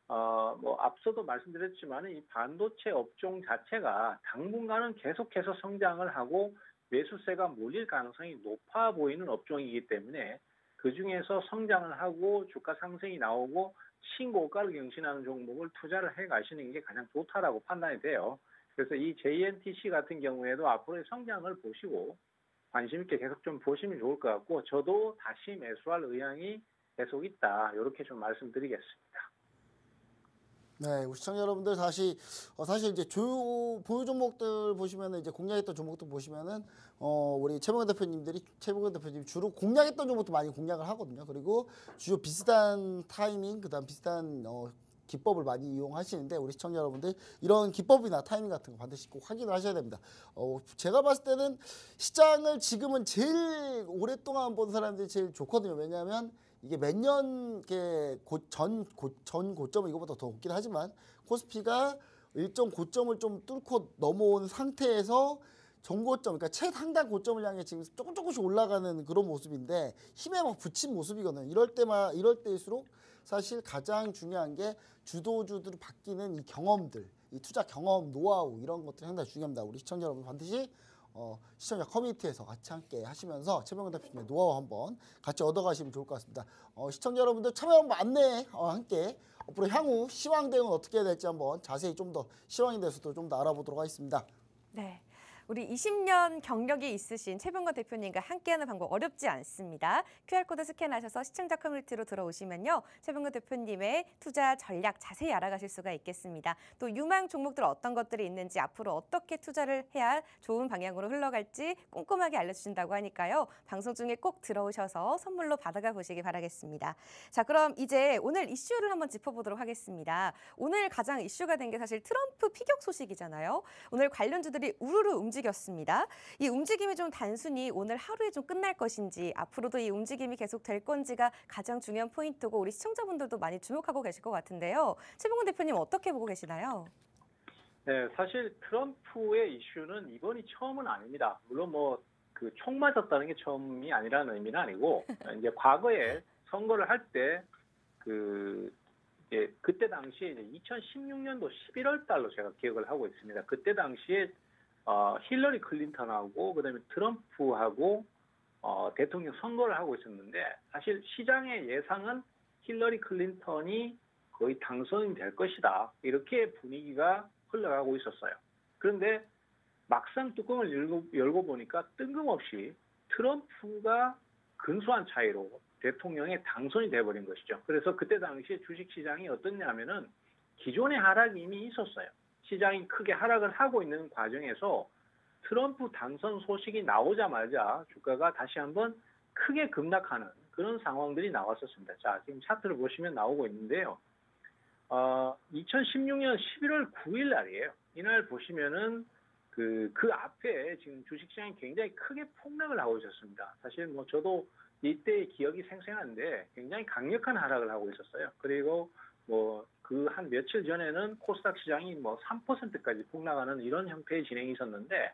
뭐 앞서도 말씀드렸지만 이 반도체 업종 자체가 당분간은 계속해서 성장을 하고 매수세가 몰릴 가능성이 높아 보이는 업종이기 때문에 그중에서 성장을 하고 주가 상승이 나오고 신고가를 경신하는 종목을 투자를 해 가시는 게 가장 좋다라고 판단이 돼요. 그래서 이 JNTC 같은 경우에도 앞으로의 성장을 보시고 관심 있게 계속 좀 보시면 좋을 것 같고 저도 다시 매수할 의향이 계속 있다. 이렇게 좀 말씀드리겠습니다. 네, 우리 시청자 여러분들 다시 사실 이제 보유 종목들 보시면은 이제 공략했던 종목들 보시면은 우리 최봉현 대표님이 주로 공략했던 종목도 많이 공략을 하거든요. 그리고 주요 비슷한 타이밍 그다음 비슷한 기법을 많이 이용하시는데 우리 시청자 여러분들 이런 기법이나 타이밍 같은 거 반드시 꼭 확인을 하셔야 됩니다. 제가 봤을 때는 시장을 지금은 제일 오랫동안 본 사람들이 제일 좋거든요. 왜냐하면 이게 몇 년 전 고점은 이거보다 더 높긴 하지만 코스피가 일정 고점을 좀 뚫고 넘어온 상태에서 전고점, 그러니까 최상단 고점을 향해 지금 조금씩 올라가는 그런 모습인데 힘에 막 붙인 모습이거든요. 이럴 때일수록 사실 가장 중요한 게 주도주들이 바뀌는 이 경험들, 이 투자 경험, 노하우 이런 것들이 상당히 중요합니다. 우리 시청자 여러분 반드시 시청자 커뮤니티에서 같이 함께 하시면서 최병근 대표님의 노하우 한번 같이 얻어가시면 좋을 것 같습니다. 시청자 여러분들 참여 안내 함께 앞으로 향후 시황 대응은 어떻게 해야 될지 한번 자세히 좀 더 시황에 대해서도 좀 더 알아보도록 하겠습니다. 네. 우리 20년 경력이 있으신 최병건 대표님과 함께하는 방법 어렵지 않습니다. QR코드 스캔하셔서 시청자 커뮤니티로 들어오시면요. 최병건 대표님의 투자 전략 자세히 알아가실 수가 있겠습니다. 또 유망 종목들 어떤 것들이 있는지 앞으로 어떻게 투자를 해야 좋은 방향으로 흘러갈지 꼼꼼하게 알려주신다고 하니까요. 방송 중에 꼭 들어오셔서 선물로 받아가 보시기 바라겠습니다. 자, 그럼 이제 오늘 이슈를 한번 짚어보도록 하겠습니다. 오늘 가장 이슈가 된 게 사실 트럼프 피격 소식이잖아요. 오늘 관련주들이 우르르 움직였습니다. 이 움직임이 좀 단순히 오늘 하루에 좀 끝날 것인지 앞으로도 이 움직임이 계속 될 건지가 가장 중요한 포인트고 우리 시청자분들도 많이 주목하고 계실 것 같은데요. 최봉근 대표님 어떻게 보고 계시나요? 네, 사실 트럼프의 이슈는 이번이 처음은 아닙니다. 물론 뭐 그 총 맞았다는 게 처음이 아니라는 의미는 아니고 이제 과거에 선거를 할 때 그때 당시에 이제 2016년도 11월 달로 제가 기억을 하고 있습니다. 그때 당시에 힐러리 클린턴하고 그다음에 트럼프하고 대통령 선거를 하고 있었는데 사실 시장의 예상은 힐러리 클린턴이 거의 당선이 될 것이다. 이렇게 분위기가 흘러가고 있었어요. 그런데 막상 뚜껑을 열고 보니까 뜬금없이 트럼프가 근소한 차이로 대통령에 당선이 돼버린 것이죠. 그래서 그때 당시에 주식시장이 어떻냐면은 기존의 하락이 이미 있었어요. 시장이 크게 하락을 하고 있는 과정에서 트럼프 당선 소식이 나오자마자 주가가 다시 한번 크게 급락하는 그런 상황들이 나왔었습니다. 자, 지금 차트를 보시면 나오고 있는데요. 2016년 11월 9일 날이에요. 이날 보시면은 그 앞에 지금 주식시장이 굉장히 크게 폭락을 하고 있었습니다. 사실 뭐 저도 이때의 기억이 생생한데 굉장히 강력한 하락을 하고 있었어요. 그리고 뭐 그 한 며칠 전에는 코스닥 시장이 뭐 3%까지 폭락하는 이런 형태의 진행이 있었는데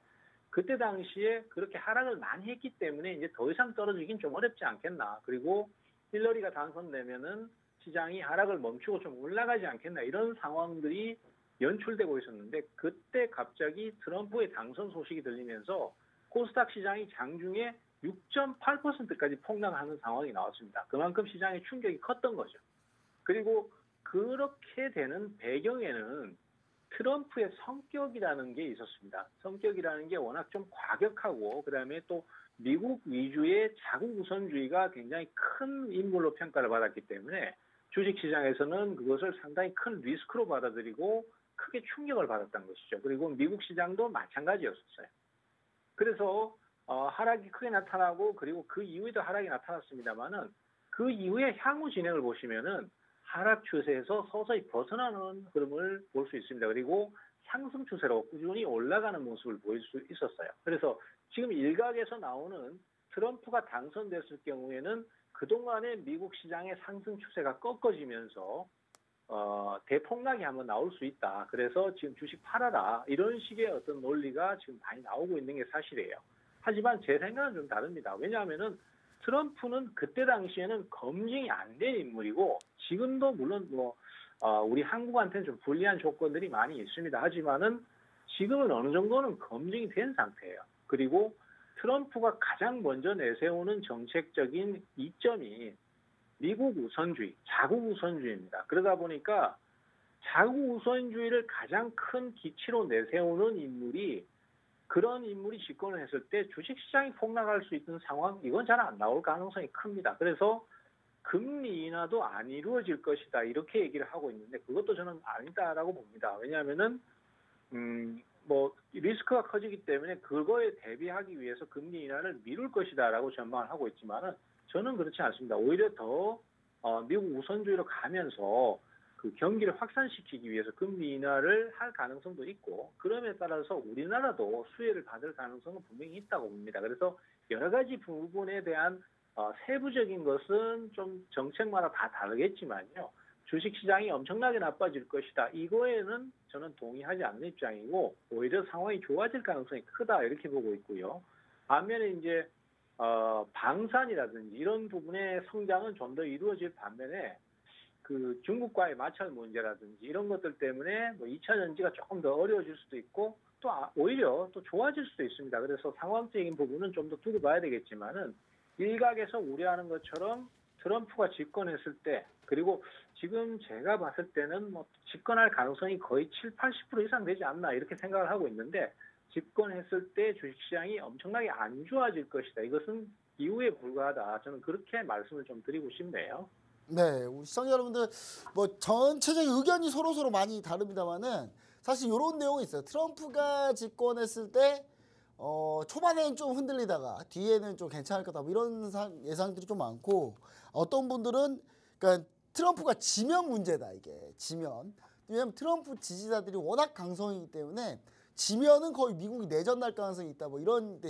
그때 당시에 그렇게 하락을 많이 했기 때문에 이제 더 이상 떨어지긴 좀 어렵지 않겠나. 그리고 힐러리가 당선되면은 시장이 하락을 멈추고 좀 올라가지 않겠나 이런 상황들이 연출되고 있었는데 그때 갑자기 트럼프의 당선 소식이 들리면서 코스닥 시장이 장중에 6.8%까지 폭락하는 상황이 나왔습니다. 그만큼 시장의 충격이 컸던 거죠. 그리고 그렇게 되는 배경에는 트럼프의 성격이라는 게 있었습니다. 성격이라는 게 워낙 좀 과격하고 그다음에 또 미국 위주의 자국 우선주의가 굉장히 큰 인물로 평가를 받았기 때문에 주식시장에서는 그것을 상당히 큰 리스크로 받아들이고 크게 충격을 받았던 것이죠. 그리고 미국 시장도 마찬가지였었어요. 그래서 하락이 크게 나타나고 그리고 그 이후에도 하락이 나타났습니다만은 그 이후에 향후 진행을 보시면은 하락 추세에서 서서히 벗어나는 흐름을 볼 수 있습니다. 그리고 상승 추세로 꾸준히 올라가는 모습을 보일 수 있었어요. 그래서 지금 일각에서 나오는 트럼프가 당선됐을 경우에는 그동안의 미국 시장의 상승 추세가 꺾어지면서 대폭락이 한번 나올 수 있다. 그래서 지금 주식 팔아라. 이런 식의 어떤 논리가 지금 많이 나오고 있는 게 사실이에요. 하지만 제 생각은 좀 다릅니다. 왜냐하면은 트럼프는 그때 당시에는 검증이 안 된 인물이고 지금도 물론 우리 한국한테는 좀 불리한 조건들이 많이 있습니다. 하지만은 지금은 어느 정도는 검증이 된 상태예요. 그리고 트럼프가 가장 먼저 내세우는 정책적인 이점이 미국 우선주의, 자국 우선주의입니다. 그러다 보니까 자국 우선주의를 가장 큰 기치로 내세우는 인물이 그런 인물이 집권을 했을 때 주식시장이 폭락할 수 있는 상황, 이건 잘 안 나올 가능성이 큽니다. 그래서 금리 인하도 안 이루어질 것이다 이렇게 얘기를 하고 있는데 그것도 저는 아니다라고 봅니다. 왜냐하면은 리스크가 커지기 때문에 그거에 대비하기 위해서 금리 인하를 미룰 것이다라고 전망을 하고 있지만은 저는 그렇지 않습니다. 오히려 더 미국 우선주의로 가면서 그 경기를 확산시키기 위해서 금리 인하를 할 가능성도 있고 그럼에 따라서 우리나라도 수혜를 받을 가능성은 분명히 있다고 봅니다. 그래서 여러 가지 부분에 대한 세부적인 것은 좀 정책마다 다 다르겠지만요. 주식시장이 엄청나게 나빠질 것이다. 이거에는 저는 동의하지 않는 입장이고 오히려 상황이 좋아질 가능성이 크다 이렇게 보고 있고요. 반면에 이제 방산이라든지 이런 부분의 성장은 좀 더 이루어질 반면에 그 중국과의 마찰 문제라든지 이런 것들 때문에 2차 전지가 조금 더 어려워질 수도 있고 또 오히려 또 좋아질 수도 있습니다. 그래서 상황적인 부분은 좀 더 두고 봐야 되겠지만은 일각에서 우려하는 것처럼 트럼프가 집권했을 때 그리고 지금 제가 봤을 때는 집권할 가능성이 거의 70-80% 이상 되지 않나 이렇게 생각을 하고 있는데 집권했을 때 주식시장이 엄청나게 안 좋아질 것이다. 이것은 기우에 불과하다. 저는 그렇게 말씀을 좀 드리고 싶네요. 네, 우리 시청자 여러분들 전체적인 의견이 서로 많이 다릅니다만은 사실 이런 내용이 있어요. 트럼프가 집권했을 때 초반에는 좀 흔들리다가 뒤에는 좀 괜찮을 거다. 이런 예상들이 좀 많고 어떤 분들은 그러니까 트럼프가 지면 문제다 이게 지면. 왜냐하면 트럼프 지지자들이 워낙 강성이기 때문에 지면은 거의 미국이 내전 날 가능성이 있다. 이런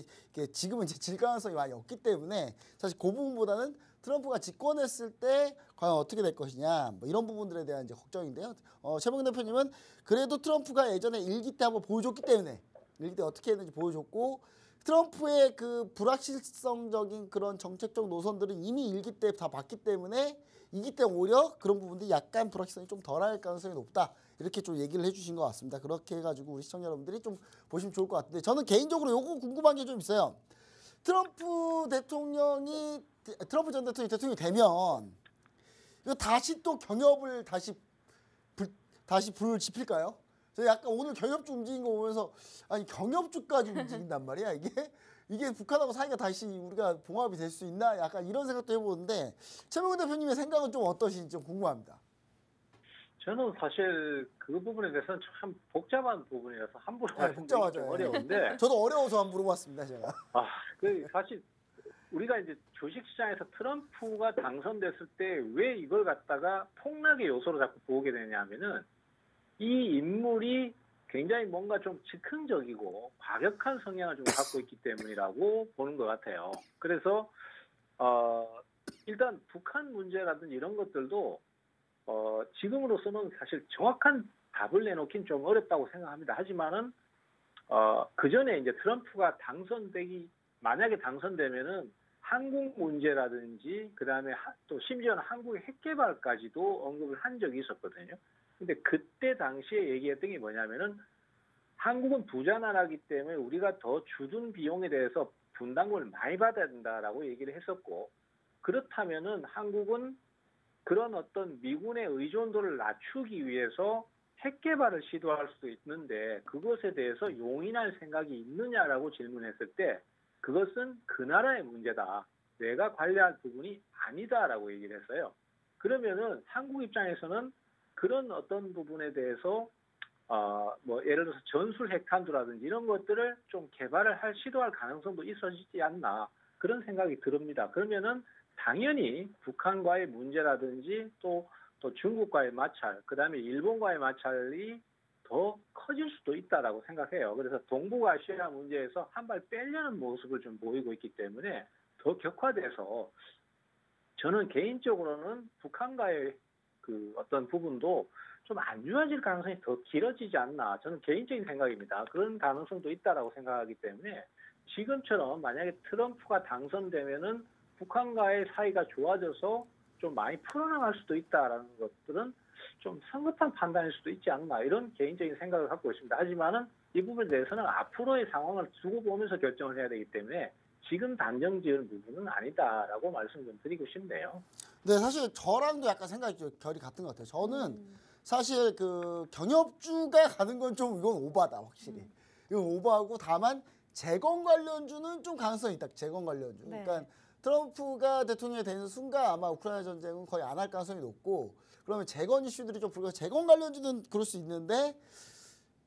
지금은 이제 질 가능성이 많이 없기 때문에 사실 그 부분보다는 트럼프가 집권했을 때 과연 어떻게 될 것이냐 이런 부분들에 대한 이제 걱정인데요. 최병근 대표님은 그래도 트럼프가 예전에 1기 때 한번 보여줬기 때문에 1기 때 어떻게 했는지 보여줬고 트럼프의 그 불확실성적인 그런 정책적 노선들은 이미 1기 때 다 봤기 때문에 2기 때 오히려 그런 부분들이 약간 불확실성이 좀 덜할 가능성이 높다. 이렇게 좀 얘기를 해주신 것 같습니다. 그렇게 해가지고 우리 시청자 여러분들이 좀 보시면 좋을 것 같은데 저는 개인적으로 요거 궁금한 게 좀 있어요. 트럼프 전 대통령이 되면 이거 다시 또 경협을 다시 불 지필까요? 저 약간 오늘 경협주 움직인 거 보면서 아니 경협주까지 움직인단 말이야 이게 북한하고 사이가 다시 우리가 봉합이 될 수 있나 약간 이런 생각도 해보는데 최병근 대표님의 생각은 좀 어떠신지 좀 궁금합니다. 저는 사실 그 부분에 대해서는 참 복잡한 부분이라서 함부로 말씀드리기 좀 어려운데 저도 어려워서 한번 물어봤습니다 제가. 사실 우리가 이제 주식시장에서 트럼프가 당선됐을 때 왜 이걸 갖다가 폭락의 요소로 자꾸 보게 되냐면은 이 인물이 굉장히 뭔가 좀 즉흥적이고 과격한 성향을 좀 갖고 있기 때문이라고 보는 것 같아요. 그래서 일단 북한 문제라든지 이런 것들도 지금으로서는 사실 정확한 답을 내놓긴 좀 어렵다고 생각합니다. 하지만은 그 전에 이제 트럼프가 만약에 당선되면은 한국 문제라든지 그다음에 또 심지어는 한국의 핵 개발까지도 언급을 한 적이 있었거든요. 근데 그때 당시에 얘기했던 게 뭐냐면은 한국은 부자 나라기 때문에 우리가 더 주둔 비용에 대해서 분담금을 많이 받아야 된다라고 얘기를 했었고 그렇다면은 한국은 그런 어떤 미군의 의존도를 낮추기 위해서 핵 개발을 시도할 수도 있는데 그것에 대해서 용인할 생각이 있느냐라고 질문했을 때 그것은 그 나라의 문제다. 내가 관리할 부분이 아니다라고 얘기를 했어요. 그러면은 한국 입장에서는 그런 어떤 부분에 대해서 예를 들어서 전술 핵탄두라든지 이런 것들을 좀 시도할 가능성도 있어지지 않나 그런 생각이 듭니다. 그러면은 당연히 북한과의 문제라든지 또 또 중국과의 마찰, 그다음에 일본과의 마찰이 더 커질 수도 있다라고 생각해요. 그래서 동북아시아 문제에서 한 발 빼려는 모습을 좀 보이고 있기 때문에 더 격화돼서 저는 개인적으로는 북한과의 그 어떤 부분도 좀 안 좋아질 가능성이 더 길어지지 않나. 저는 개인적인 생각입니다. 그런 가능성도 있다라고 생각하기 때문에 지금처럼 만약에 트럼프가 당선되면은 북한과의 사이가 좋아져서 좀 많이 풀어나갈 수도 있다라는 것들은 좀 성급한 판단일 수도 있지 않나 이런 개인적인 생각을 갖고 있습니다. 하지만은 이 부분에 대해서는 앞으로의 상황을 두고 보면서 결정을 해야 되기 때문에 지금 단정 지을 부분은 아니다라고 말씀 좀 드리고 싶네요. 네, 사실 저랑도 약간 생각이 좀 결이 같은 것 같아요. 저는 사실 그 경협주가 가는 건 좀 이건 오바다 확실히. 이건 오바하고 다만 재건 관련주는 좀 가능성이 있다. 재건 관련주. 네. 그러니까 트럼프가 대통령이 되는 순간 아마 우크라이나 전쟁은 거의 안 할 가능성이 높고 그러면 재건 이슈들이 좀 불가. 재건 관련주는 그럴 수 있는데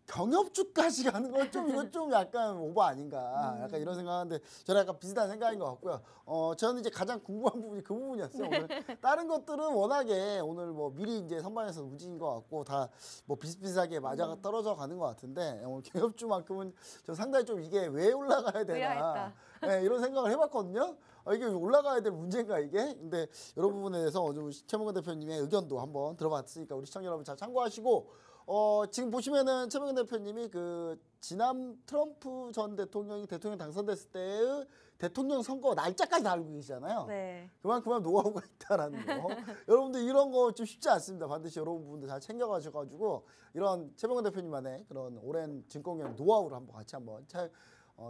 경협주까지 가는 건 좀 이건 좀 약간 오버 아닌가 약간 이런 생각하는데 저는 약간 비슷한 생각인 것 같고요. 저는 이제 가장 궁금한 부분이 그 부분이었어요. 오늘 다른 것들은 워낙에 오늘 뭐 미리 이제 선반에서 우진인 것 같고 다 뭐 비슷비슷하게 맞아 떨어져 가는 것 같은데 오늘 경협주만큼은 저 상당히 좀 이게 왜 올라가야 되나 의아했다. 네, 이런 생각을 해봤거든요. 이게 올라가야 될 문제인가 이게? 근데 이런 부분에 대해서 좀 최명근 대표님의 의견도 한번 들어봤으니까 우리 시청자 여러분 잘 참고하시고. 지금 보시면은 최명근 대표님이 그 지난 트럼프 전 대통령이 대통령 당선됐을 때의 대통령 선거 날짜까지 다 알고 계시잖아요. 네. 그만큼 노하우가 있다라는 거. 여러분들 이런 거 좀 쉽지 않습니다. 반드시 여러분 분들 잘 챙겨가셔가지고 이런 최명근 대표님만의 그런 오랜 증권 경영 노하우를 한번 같이 한번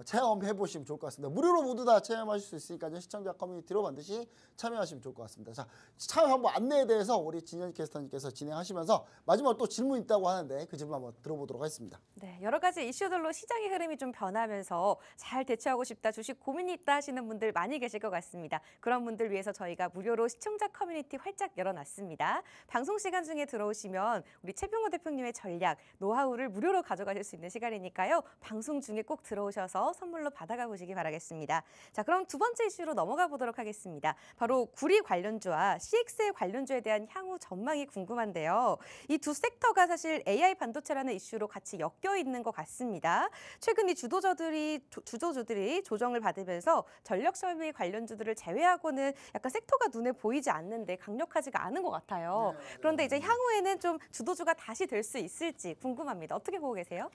체험해 보시면 좋을 것 같습니다. 무료로 모두 다 체험하실 수 있으니까요. 시청자 커뮤니티로 반드시 참여하시면 좋을 것 같습니다. 자, 참여 한번 안내에 대해서 우리 진현 캐스터님께서 진행하시면서 마지막으로 또 질문 있다고 하는데 그 질문 한번 들어보도록 하겠습니다. 네, 여러 가지 이슈들로 시장의 흐름이 좀 변하면서 잘 대처하고 싶다, 주식 고민이 있다 하시는 분들 많이 계실 것 같습니다. 그런 분들 위해서 저희가 무료로 시청자 커뮤니티 활짝 열어놨습니다. 방송 시간 중에 들어오시면 우리 최병호 대표님의 전략, 노하우를 무료로 가져가실 수 있는 시간이니까요. 방송 중에 꼭 들어오셔서 선물로 받아가 보시기 바라겠습니다. 자, 그럼 두 번째 이슈로 넘어가 보도록 하겠습니다. 바로 구리 관련주와 CX의 관련주에 대한 향후 전망이 궁금한데요. 이 두 섹터가 사실 AI 반도체라는 이슈로 같이 엮여 있는 것 같습니다. 최근 이 주도주들이 조정을 받으면서 전력 설비 관련주들을 제외하고는 약간 섹터가 눈에 보이지 않는데 강력하지가 않은 것 같아요. 그런데 이제 향후에는 좀 주도주가 다시 될 수 있을지 궁금합니다. 어떻게 보고 계세요?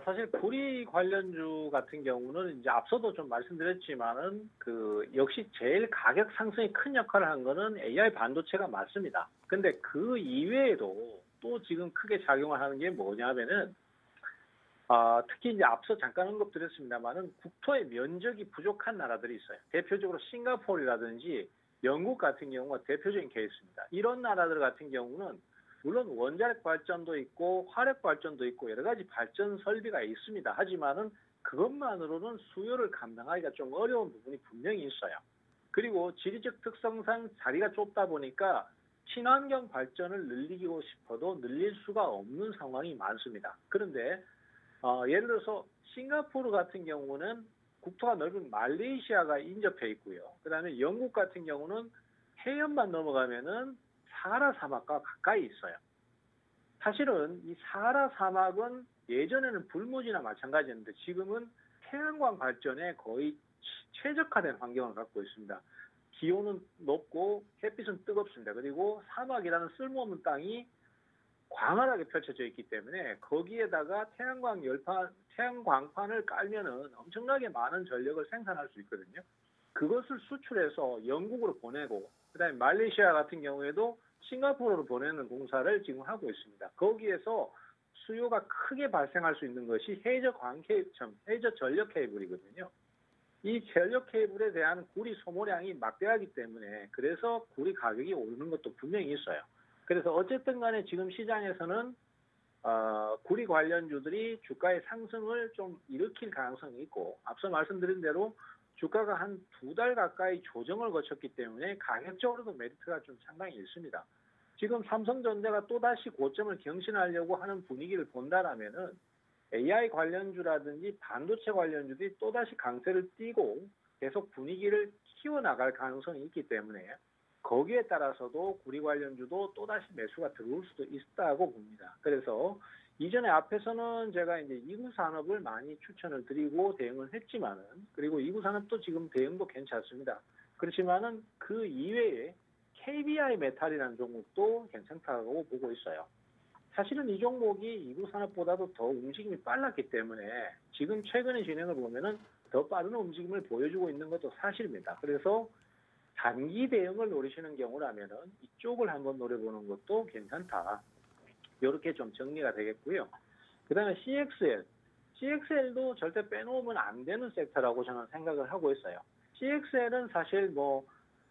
사실 구리 관련주 같은 경우는 이제 앞서도 좀 말씀드렸지만은 그 역시 제일 가격 상승에 큰 역할을 한 거는 AI 반도체가 맞습니다. 근데 그 이외에도 또 지금 크게 작용을 하는 게 뭐냐면은 특히 이제 앞서 잠깐 언급드렸습니다만은 국토의 면적이 부족한 나라들이 있어요. 대표적으로 싱가포르라든지 영국 같은 경우가 대표적인 케이스입니다. 이런 나라들 같은 경우는 물론 원자력 발전도 있고 화력 발전도 있고 여러 가지 발전 설비가 있습니다. 하지만은 그것만으로는 수요를 감당하기가 좀 어려운 부분이 분명히 있어요. 그리고 지리적 특성상 자리가 좁다 보니까 친환경 발전을 늘리고 싶어도 늘릴 수가 없는 상황이 많습니다. 그런데 예를 들어서 싱가포르 같은 경우는 국토가 넓은 말레이시아가 인접해 있고요. 그다음에 영국 같은 경우는 해연만 넘어가면은 사하라 사막과 가까이 있어요. 사실은 이 사하라 사막은 예전에는 불모지나 마찬가지였는데 지금은 태양광 발전에 거의 최적화된 환경을 갖고 있습니다. 기온은 높고 햇빛은 뜨겁습니다. 그리고 사막이라는 쓸모없는 땅이 광활하게 펼쳐져 있기 때문에 거기에다가 태양광판을 깔면은 엄청나게 많은 전력을 생산할 수 있거든요. 그것을 수출해서 영국으로 보내고 그다음에 말레이시아 같은 경우에도 싱가포르로 보내는 공사를 지금 하고 있습니다. 거기에서 수요가 크게 발생할 수 있는 것이 해저 전력 케이블이거든요. 이 전력 케이블에 대한 구리 소모량이 막대하기 때문에 그래서 구리 가격이 오르는 것도 분명히 있어요. 그래서 어쨌든 간에 지금 시장에서는 구리 관련주들이 주가의 상승을 좀 일으킬 가능성이 있고 앞서 말씀드린 대로 주가가 한 2달 가까이 조정을 거쳤기 때문에 가격적으로도 메리트가 좀 상당히 있습니다. 지금 삼성전자가 또다시 고점을 경신하려고 하는 분위기를 본다라면은 AI 관련주라든지 반도체 관련주들이 또다시 강세를 띠고 계속 분위기를 키워나갈 가능성이 있기 때문에 거기에 따라서도 구리 관련주도 또다시 매수가 들어올 수도 있다고 봅니다. 그래서 이전에 앞에서는 제가 이제 이구 산업을 많이 추천을 드리고 대응을 했지만은, 그리고 이구 산업도 지금 대응도 괜찮습니다. 그렇지만은 그 이외에 KBI 메탈이라는 종목도 괜찮다고 보고 있어요. 사실은 이 종목이 이구 산업보다도 더 움직임이 빨랐기 때문에 지금 최근의 진행을 보면은 더 빠른 움직임을 보여주고 있는 것도 사실입니다. 그래서 단기 대응을 노리시는 경우라면은 이쪽을 한번 노려보는 것도 괜찮다. 이렇게 좀 정리가 되겠고요. 그다음에 CXL도 절대 빼놓으면 안 되는 섹터라고 저는 생각을 하고 있어요. CXL은 사실 뭐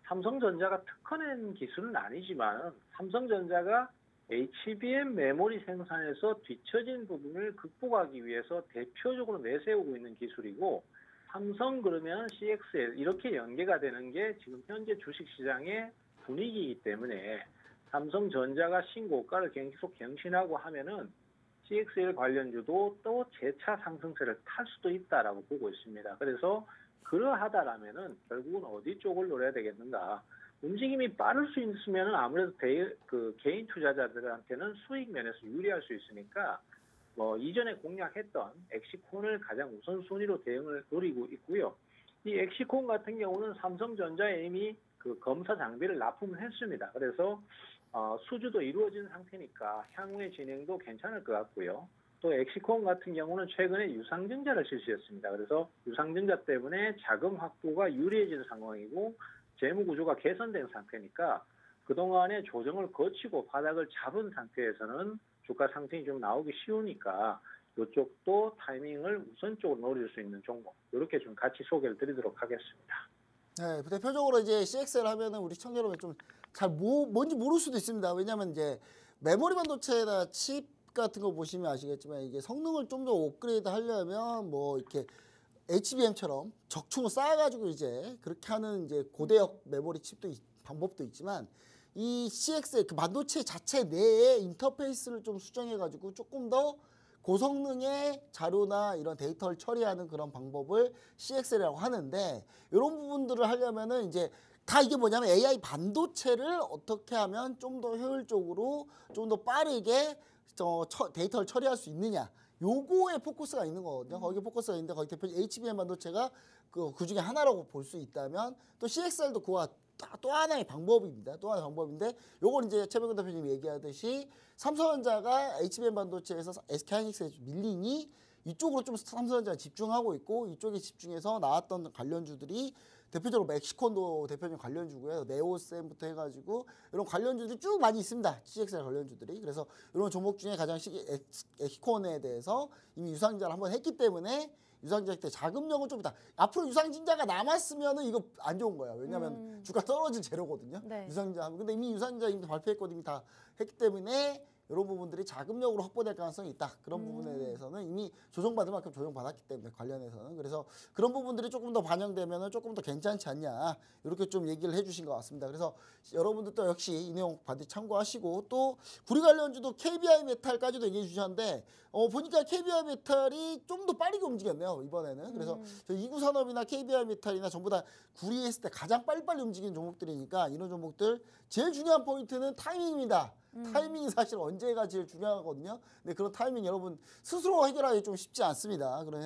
삼성전자가 특허낸 기술은 아니지만 삼성전자가 HBM 메모리 생산에서 뒤처진 부분을 극복하기 위해서 대표적으로 내세우고 있는 기술이고, 삼성 그러면 CXL 이렇게 연계가 되는 게 지금 현재 주식시장의 분위기이기 때문에 삼성전자가 신고가를 계속 경신하고 하면은 CXL 관련주도 또 재차 상승세를 탈 수도 있다라고 보고 있습니다. 그래서 그러하다라면은 결국은 어디 쪽을 노려야 되겠는가? 움직임이 빠를 수 있으면은 아무래도 개인 투자자들한테는 수익 면에서 유리할 수 있으니까 뭐 이전에 공략했던 엑시콘을 가장 우선순위로 대응을 노리고 있고요. 이 엑시콘 같은 경우는 삼성전자에 이미 그 검사 장비를 납품을 했습니다. 그래서 수주도 이루어진 상태니까 향후의 진행도 괜찮을 것 같고요. 또 엑시콘 같은 경우는 최근에 유상증자를 실시했습니다. 그래서 유상증자 때문에 자금 확보가 유리해진 상황이고 재무 구조가 개선된 상태니까 그동안의 조정을 거치고 바닥을 잡은 상태에서는 주가 상승이 좀 나오기 쉬우니까 이쪽도 타이밍을 우선적으로 노릴 수 있는 종목, 이렇게 좀 같이 소개를 드리도록 하겠습니다. 네, 대표적으로 이제 CXL 하면은 우리 시청자 여러분 좀 잘 뭔지 모를 수도 있습니다. 왜냐하면 이제 메모리 반도체나 칩 같은 거 보시면 아시겠지만 이게 성능을 좀 더 업그레이드 하려면 뭐 이렇게 HBM처럼 적충을 쌓아가지고 이제 그렇게 하는 이제 고대역 메모리 칩도 방법도 있지만, 이 CXL 그 반도체 자체 내에 인터페이스를 좀 수정해가지고 조금 더 고성능의 자료나 이런 데이터를 처리하는 그런 방법을 CXL이라고 하는데, 이런 부분들을 하려면은 이제 다 이게 뭐냐면 AI 반도체를 어떻게 하면 좀 더 효율적으로 좀 더 빠르게 데이터를 처리할 수 있느냐, 요거에 포커스가 있는 거거든요. 거기에 포커스가 있는데 거기 대표 HBM 반도체가 그 중에 하나라고 볼 수 있다면, 또 CXL도 그와 또 하나의 방법입니다. 또 하나의 방법인데, 요걸 이제 최백은 대표님이 얘기하듯이 삼성전자가 HBM 반도체에서 SK하이닉스에 밀리니 이쪽으로 좀 삼성전자가 집중하고 있고, 이쪽에 집중해서 나왔던 관련주들이 대표적으로 멕시콘도 대표적인 관련주고요. 네오셈부터 해가지고 이런 관련주들이 쭉 많이 있습니다. CXL 관련주들이. 그래서 이런 종목 중에 가장 엑시콘에 대해서 이미 유상증자를 한번 했기 때문에 유상증자 때 자금력은 좀 있다. 앞으로 유상증자가 남았으면은 이거 안 좋은 거예요. 왜냐하면 주가 떨어질 재료거든요. 네. 유상증자 하면. 근데 이미 유상증자 이미 발표했거든요. 이미 다 했기 때문에 이런 부분들이 자금력으로 확보될 가능성이 있다. 그런 부분에 대해서는 이미 조정받을 만큼 조정받았기 때문에 관련해서는. 그래서 그런 부분들이 조금 더 반영되면 조금 더 괜찮지 않냐, 이렇게 좀 얘기를 해주신 것 같습니다. 그래서 여러분들도 역시 이 내용 반드시 참고하시고, 또 구리 관련주도 KBI 메탈까지도 얘기해 주셨는데 보니까 KBI 메탈이 좀 더 빠르게 움직였네요, 이번에는. 그래서 저 이구산업이나 KBI 메탈이나 전부 다 구리 했을 때 가장 빨리빨리 움직이는 종목들이니까, 이런 종목들 제일 중요한 포인트는 타이밍입니다. 타이밍이 사실 언제가 제일 중요하거든요. 근데 그런 타이밍 여러분 스스로 해결하기 좀 쉽지 않습니다. 그런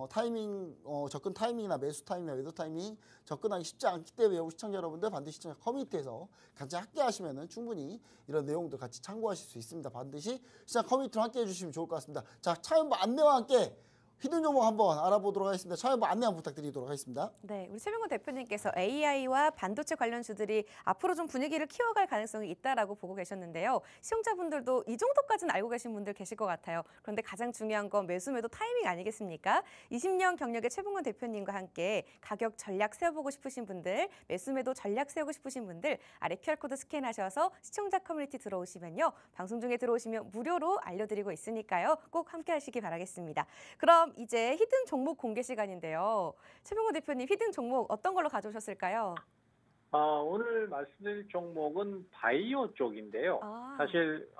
타이밍, 접근 타이밍이나 매수 타이밍이나 매도 타이밍 접근하기 쉽지 않기 때문에 우리 시청자 여러분들 반드시 시청자 커뮤니티에서 같이 함께하시면은 충분히 이런 내용들 같이 참고하실 수 있습니다. 반드시 시청 커뮤니티로 함께해 주시면 좋을 것 같습니다. 자, 차연보 안내와 함께 히든 종목 한번 알아보도록 하겠습니다. 차연보 안내 한번 부탁드리도록 하겠습니다. 네, 우리 최병호 대표님께서 AI와 반도체 관련주들이 앞으로 좀 분위기를 키워갈 가능성이 있다라고 보고 계셨는데요. 시청자분들도 이 정도까지는 알고 계신 분들 계실 것 같아요. 그런데 가장 중요한 건 매수 매도 타이밍 아니겠습니까? 20년 경력의 최병호 대표님과 함께 가격 전략 세워보고 싶으신 분들, 매수 매도 전략 세우고 싶으신 분들 아래 QR코드 스캔하셔서 시청자 커뮤니티 들어오시면요. 방송 중에 들어오시면 무료로 알려드리고 있으니까요. 꼭 함께 하시기 바라겠습니다. 그럼 이제 히든 종목 공개 시간인데요. 최병호 대표님, 히든 종목 어떤 걸로 가져오셨을까요? 오늘 말씀드릴 종목은 바이오 쪽인데요. 사실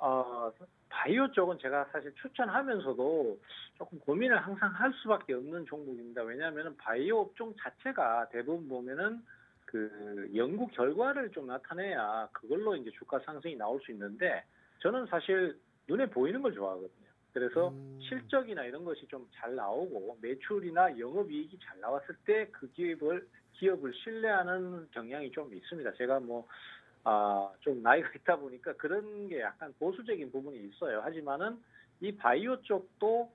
바이오 쪽은 제가 사실 추천하면서도 조금 고민을 항상 할 수밖에 없는 종목입니다. 왜냐하면 바이오 업종 자체가 대부분 보면은 그 연구 결과를 좀 나타내야 그걸로 이제 주가 상승이 나올 수 있는데 저는 사실 눈에 보이는 걸 좋아하거든요. 그래서 실적이나 이런 것이 좀 잘 나오고 매출이나 영업이익이 잘 나왔을 때 그 기업을 신뢰하는 경향이 좀 있습니다. 제가 좀 나이가 있다 보니까 그런 게 약간 보수적인 부분이 있어요. 하지만은 이 바이오 쪽도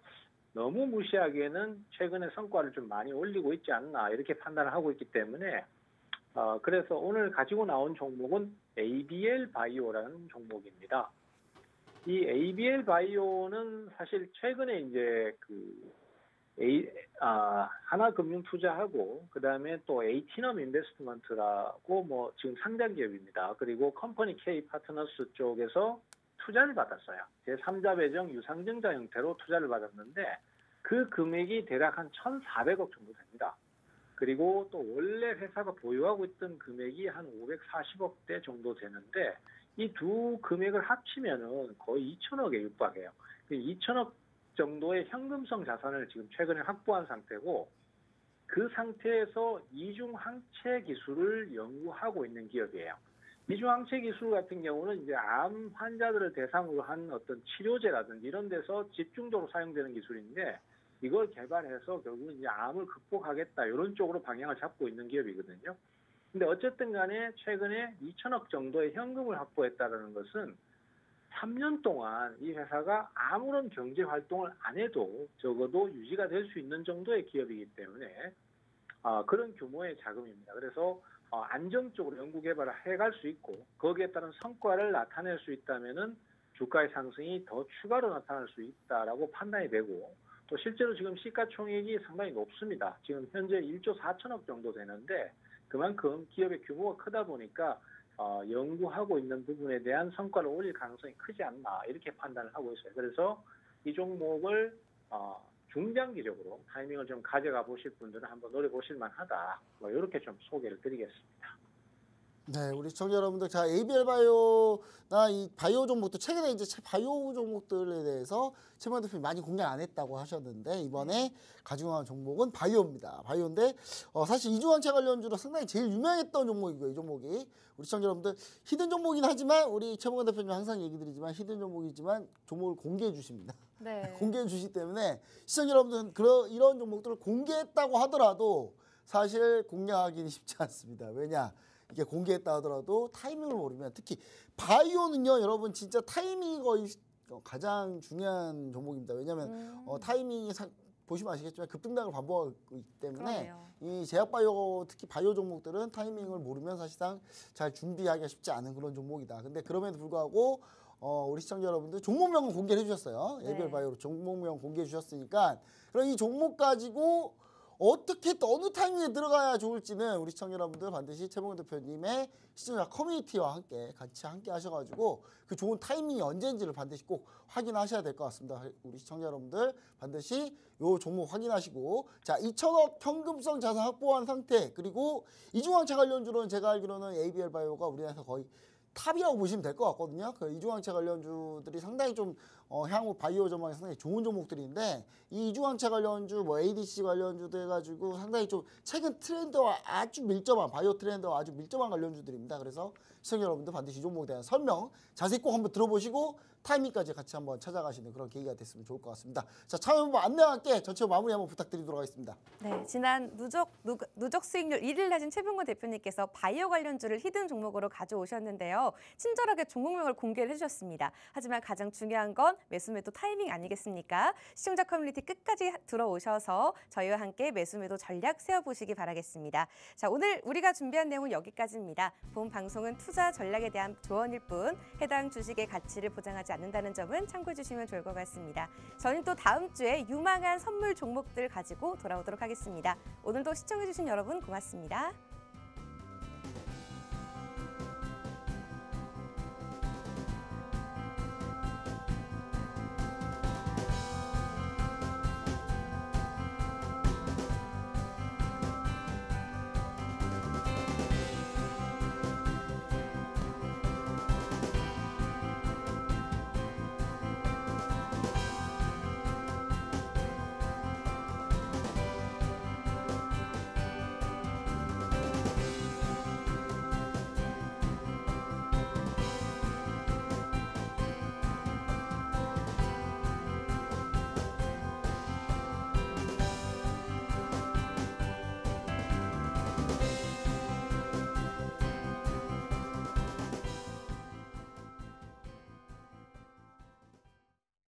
너무 무시하기에는 최근에 성과를 좀 많이 올리고 있지 않나 이렇게 판단을 하고 있기 때문에 그래서 오늘 가지고 나온 종목은 ABL 바이오라는 종목입니다. 이 ABL 바이오는 사실 최근에 이제 하나금융투자하고 그다음에 또 에이티넘 인베스트먼트라고 지금 상장 기업입니다. 그리고 컴퍼니 K 파트너스 쪽에서 투자를 받았어요. 제3자 배정 유상증자 형태로 투자를 받았는데 그 금액이 대략 한 1,400억 정도 됩니다. 그리고 또 원래 회사가 보유하고 있던 금액이 한 540억대 정도 되는데 이 두 금액을 합치면은 거의 2천억에 육박해요. 2천억 정도의 현금성 자산을 지금 최근에 확보한 상태고 그 상태에서 이중항체 기술을 연구하고 있는 기업이에요. 이중항체 기술 같은 경우는 이제 암 환자들을 대상으로 한 어떤 치료제라든지 이런 데서 집중적으로 사용되는 기술인데 이걸 개발해서 결국은 이제 암을 극복하겠다 이런 쪽으로 방향을 잡고 있는 기업이거든요. 근데 어쨌든 간에 최근에 2천억 정도의 현금을 확보했다는 것은 3년 동안 이 회사가 아무런 경제 활동을 안 해도 적어도 유지가 될 수 있는 정도의 기업이기 때문에 그런 규모의 자금입니다. 그래서 안정적으로 연구 개발을 해갈 수 있고 거기에 따른 성과를 나타낼 수 있다면은 주가의 상승이 더 추가로 나타날 수 있다라고 판단이 되고 또 실제로 지금 시가총액이 상당히 높습니다. 지금 현재 1조 4천억 정도 되는데 그만큼 기업의 규모가 크다 보니까 연구하고 있는 부분에 대한 성과를 올릴 가능성이 크지 않나 이렇게 판단을 하고 있어요. 그래서 이 종목을 중장기적으로 타이밍을 좀 가져가 보실 분들은 한번 노려보실 만하다. 이렇게 좀 소개를 드리겠습니다. 네, 우리 시청자 여러분들, 자, ABL 바이오나 이 바이오 종목도 최근에 이제 바이오 종목들에 대해서 최범 대표님 많이 공개 안 했다고 하셨는데 이번에 가지고 나온 종목은 바이오입니다. 바이오인데 사실 이중항체 관련주로 상당히 제일 유명했던 종목이고요. 이 종목이 우리 시청자 여러분들 히든 종목이긴 하지만 우리 최범 대표님 항상 얘기 드리지만 히든 종목이지만 종목을 공개해 주십니다. 네. 공개해 주시기 때문에 시청자 여러분들은 이런 종목들을 공개했다고 하더라도 사실 공략하기는 쉽지 않습니다. 왜냐? 이게 공개했다 하더라도 타이밍을 모르면 특히 바이오는요 여러분 진짜 타이밍이 거의 가장 중요한 종목입니다. 왜냐하면 타이밍이 보시면 아시겠지만 급등락을 반복하고 있기 때문에 그러네요. 이 제약바이오 특히 바이오 종목들은 타이밍을 모르면 사실상 잘 준비하기가 쉽지 않은 그런 종목이다. 근데 그럼에도 불구하고 우리 시청자 여러분들 종목명은 공개를 해주셨어요. 네. ABL 바이오로 종목명 공개해 주셨으니까 그럼 이 종목 가지고 어떻게 또 어느 타이밍에 들어가야 좋을지는 우리 시청자 여러분들 반드시 최봉현 대표님의 시청자 커뮤니티와 같이 하셔가지고 그 좋은 타이밍이 언제인지를 반드시 꼭 확인하셔야 될 것 같습니다. 우리 시청자 여러분들 반드시 요 종목 확인하시고 자 2천억 현금성 자산 확보한 상태 그리고 이중항체 관련주로는 제가 알기로는 ABL 바이오가 우리나라에서 거의 탑이라고 보시면 될 것 같거든요. 그 이중항체 관련주들이 상당히 좀 향후 바이오 전망에 상당히 좋은 종목들인데 이 이중항체 관련주, ADC 관련주도 해가지고 상당히 좀 최근 트렌드와 아주 밀접한 바이오 트렌드와 아주 밀접한 관련주들입니다. 그래서 시청자 여러분들 반드시 이 종목에 대한 설명 자세히 꼭 한번 들어보시고 타이밍까지 같이 한번 찾아가시는 그런 계기가 됐으면 좋을 것 같습니다. 자, 참여 후보 안내와 함께 전체 마무리 한번 부탁드리도록 하겠습니다. 네, 지난 누적 수익률 1위를 하신 최병권 대표님께서 바이오 관련주를 히든 종목으로 가져오셨는데요. 친절하게 종목명을 공개를 해주셨습니다. 하지만 가장 중요한 건 매수매도 타이밍 아니겠습니까? 시청자 커뮤니티 끝까지 들어오셔서 저희와 함께 매수매도 전략 세워보시기 바라겠습니다. 자, 오늘 우리가 준비한 내용은 여기까지입니다. 본 방송은 투자 전략에 대한 조언일 뿐 해당 주식의 가치를 보장하지 않는다는 점은 참고해 주시면 좋을 것 같습니다. 저는 또 다음 주에 유망한 선물 종목들 가지고 돌아오도록 하겠습니다. 오늘도 시청해 주신 여러분 고맙습니다.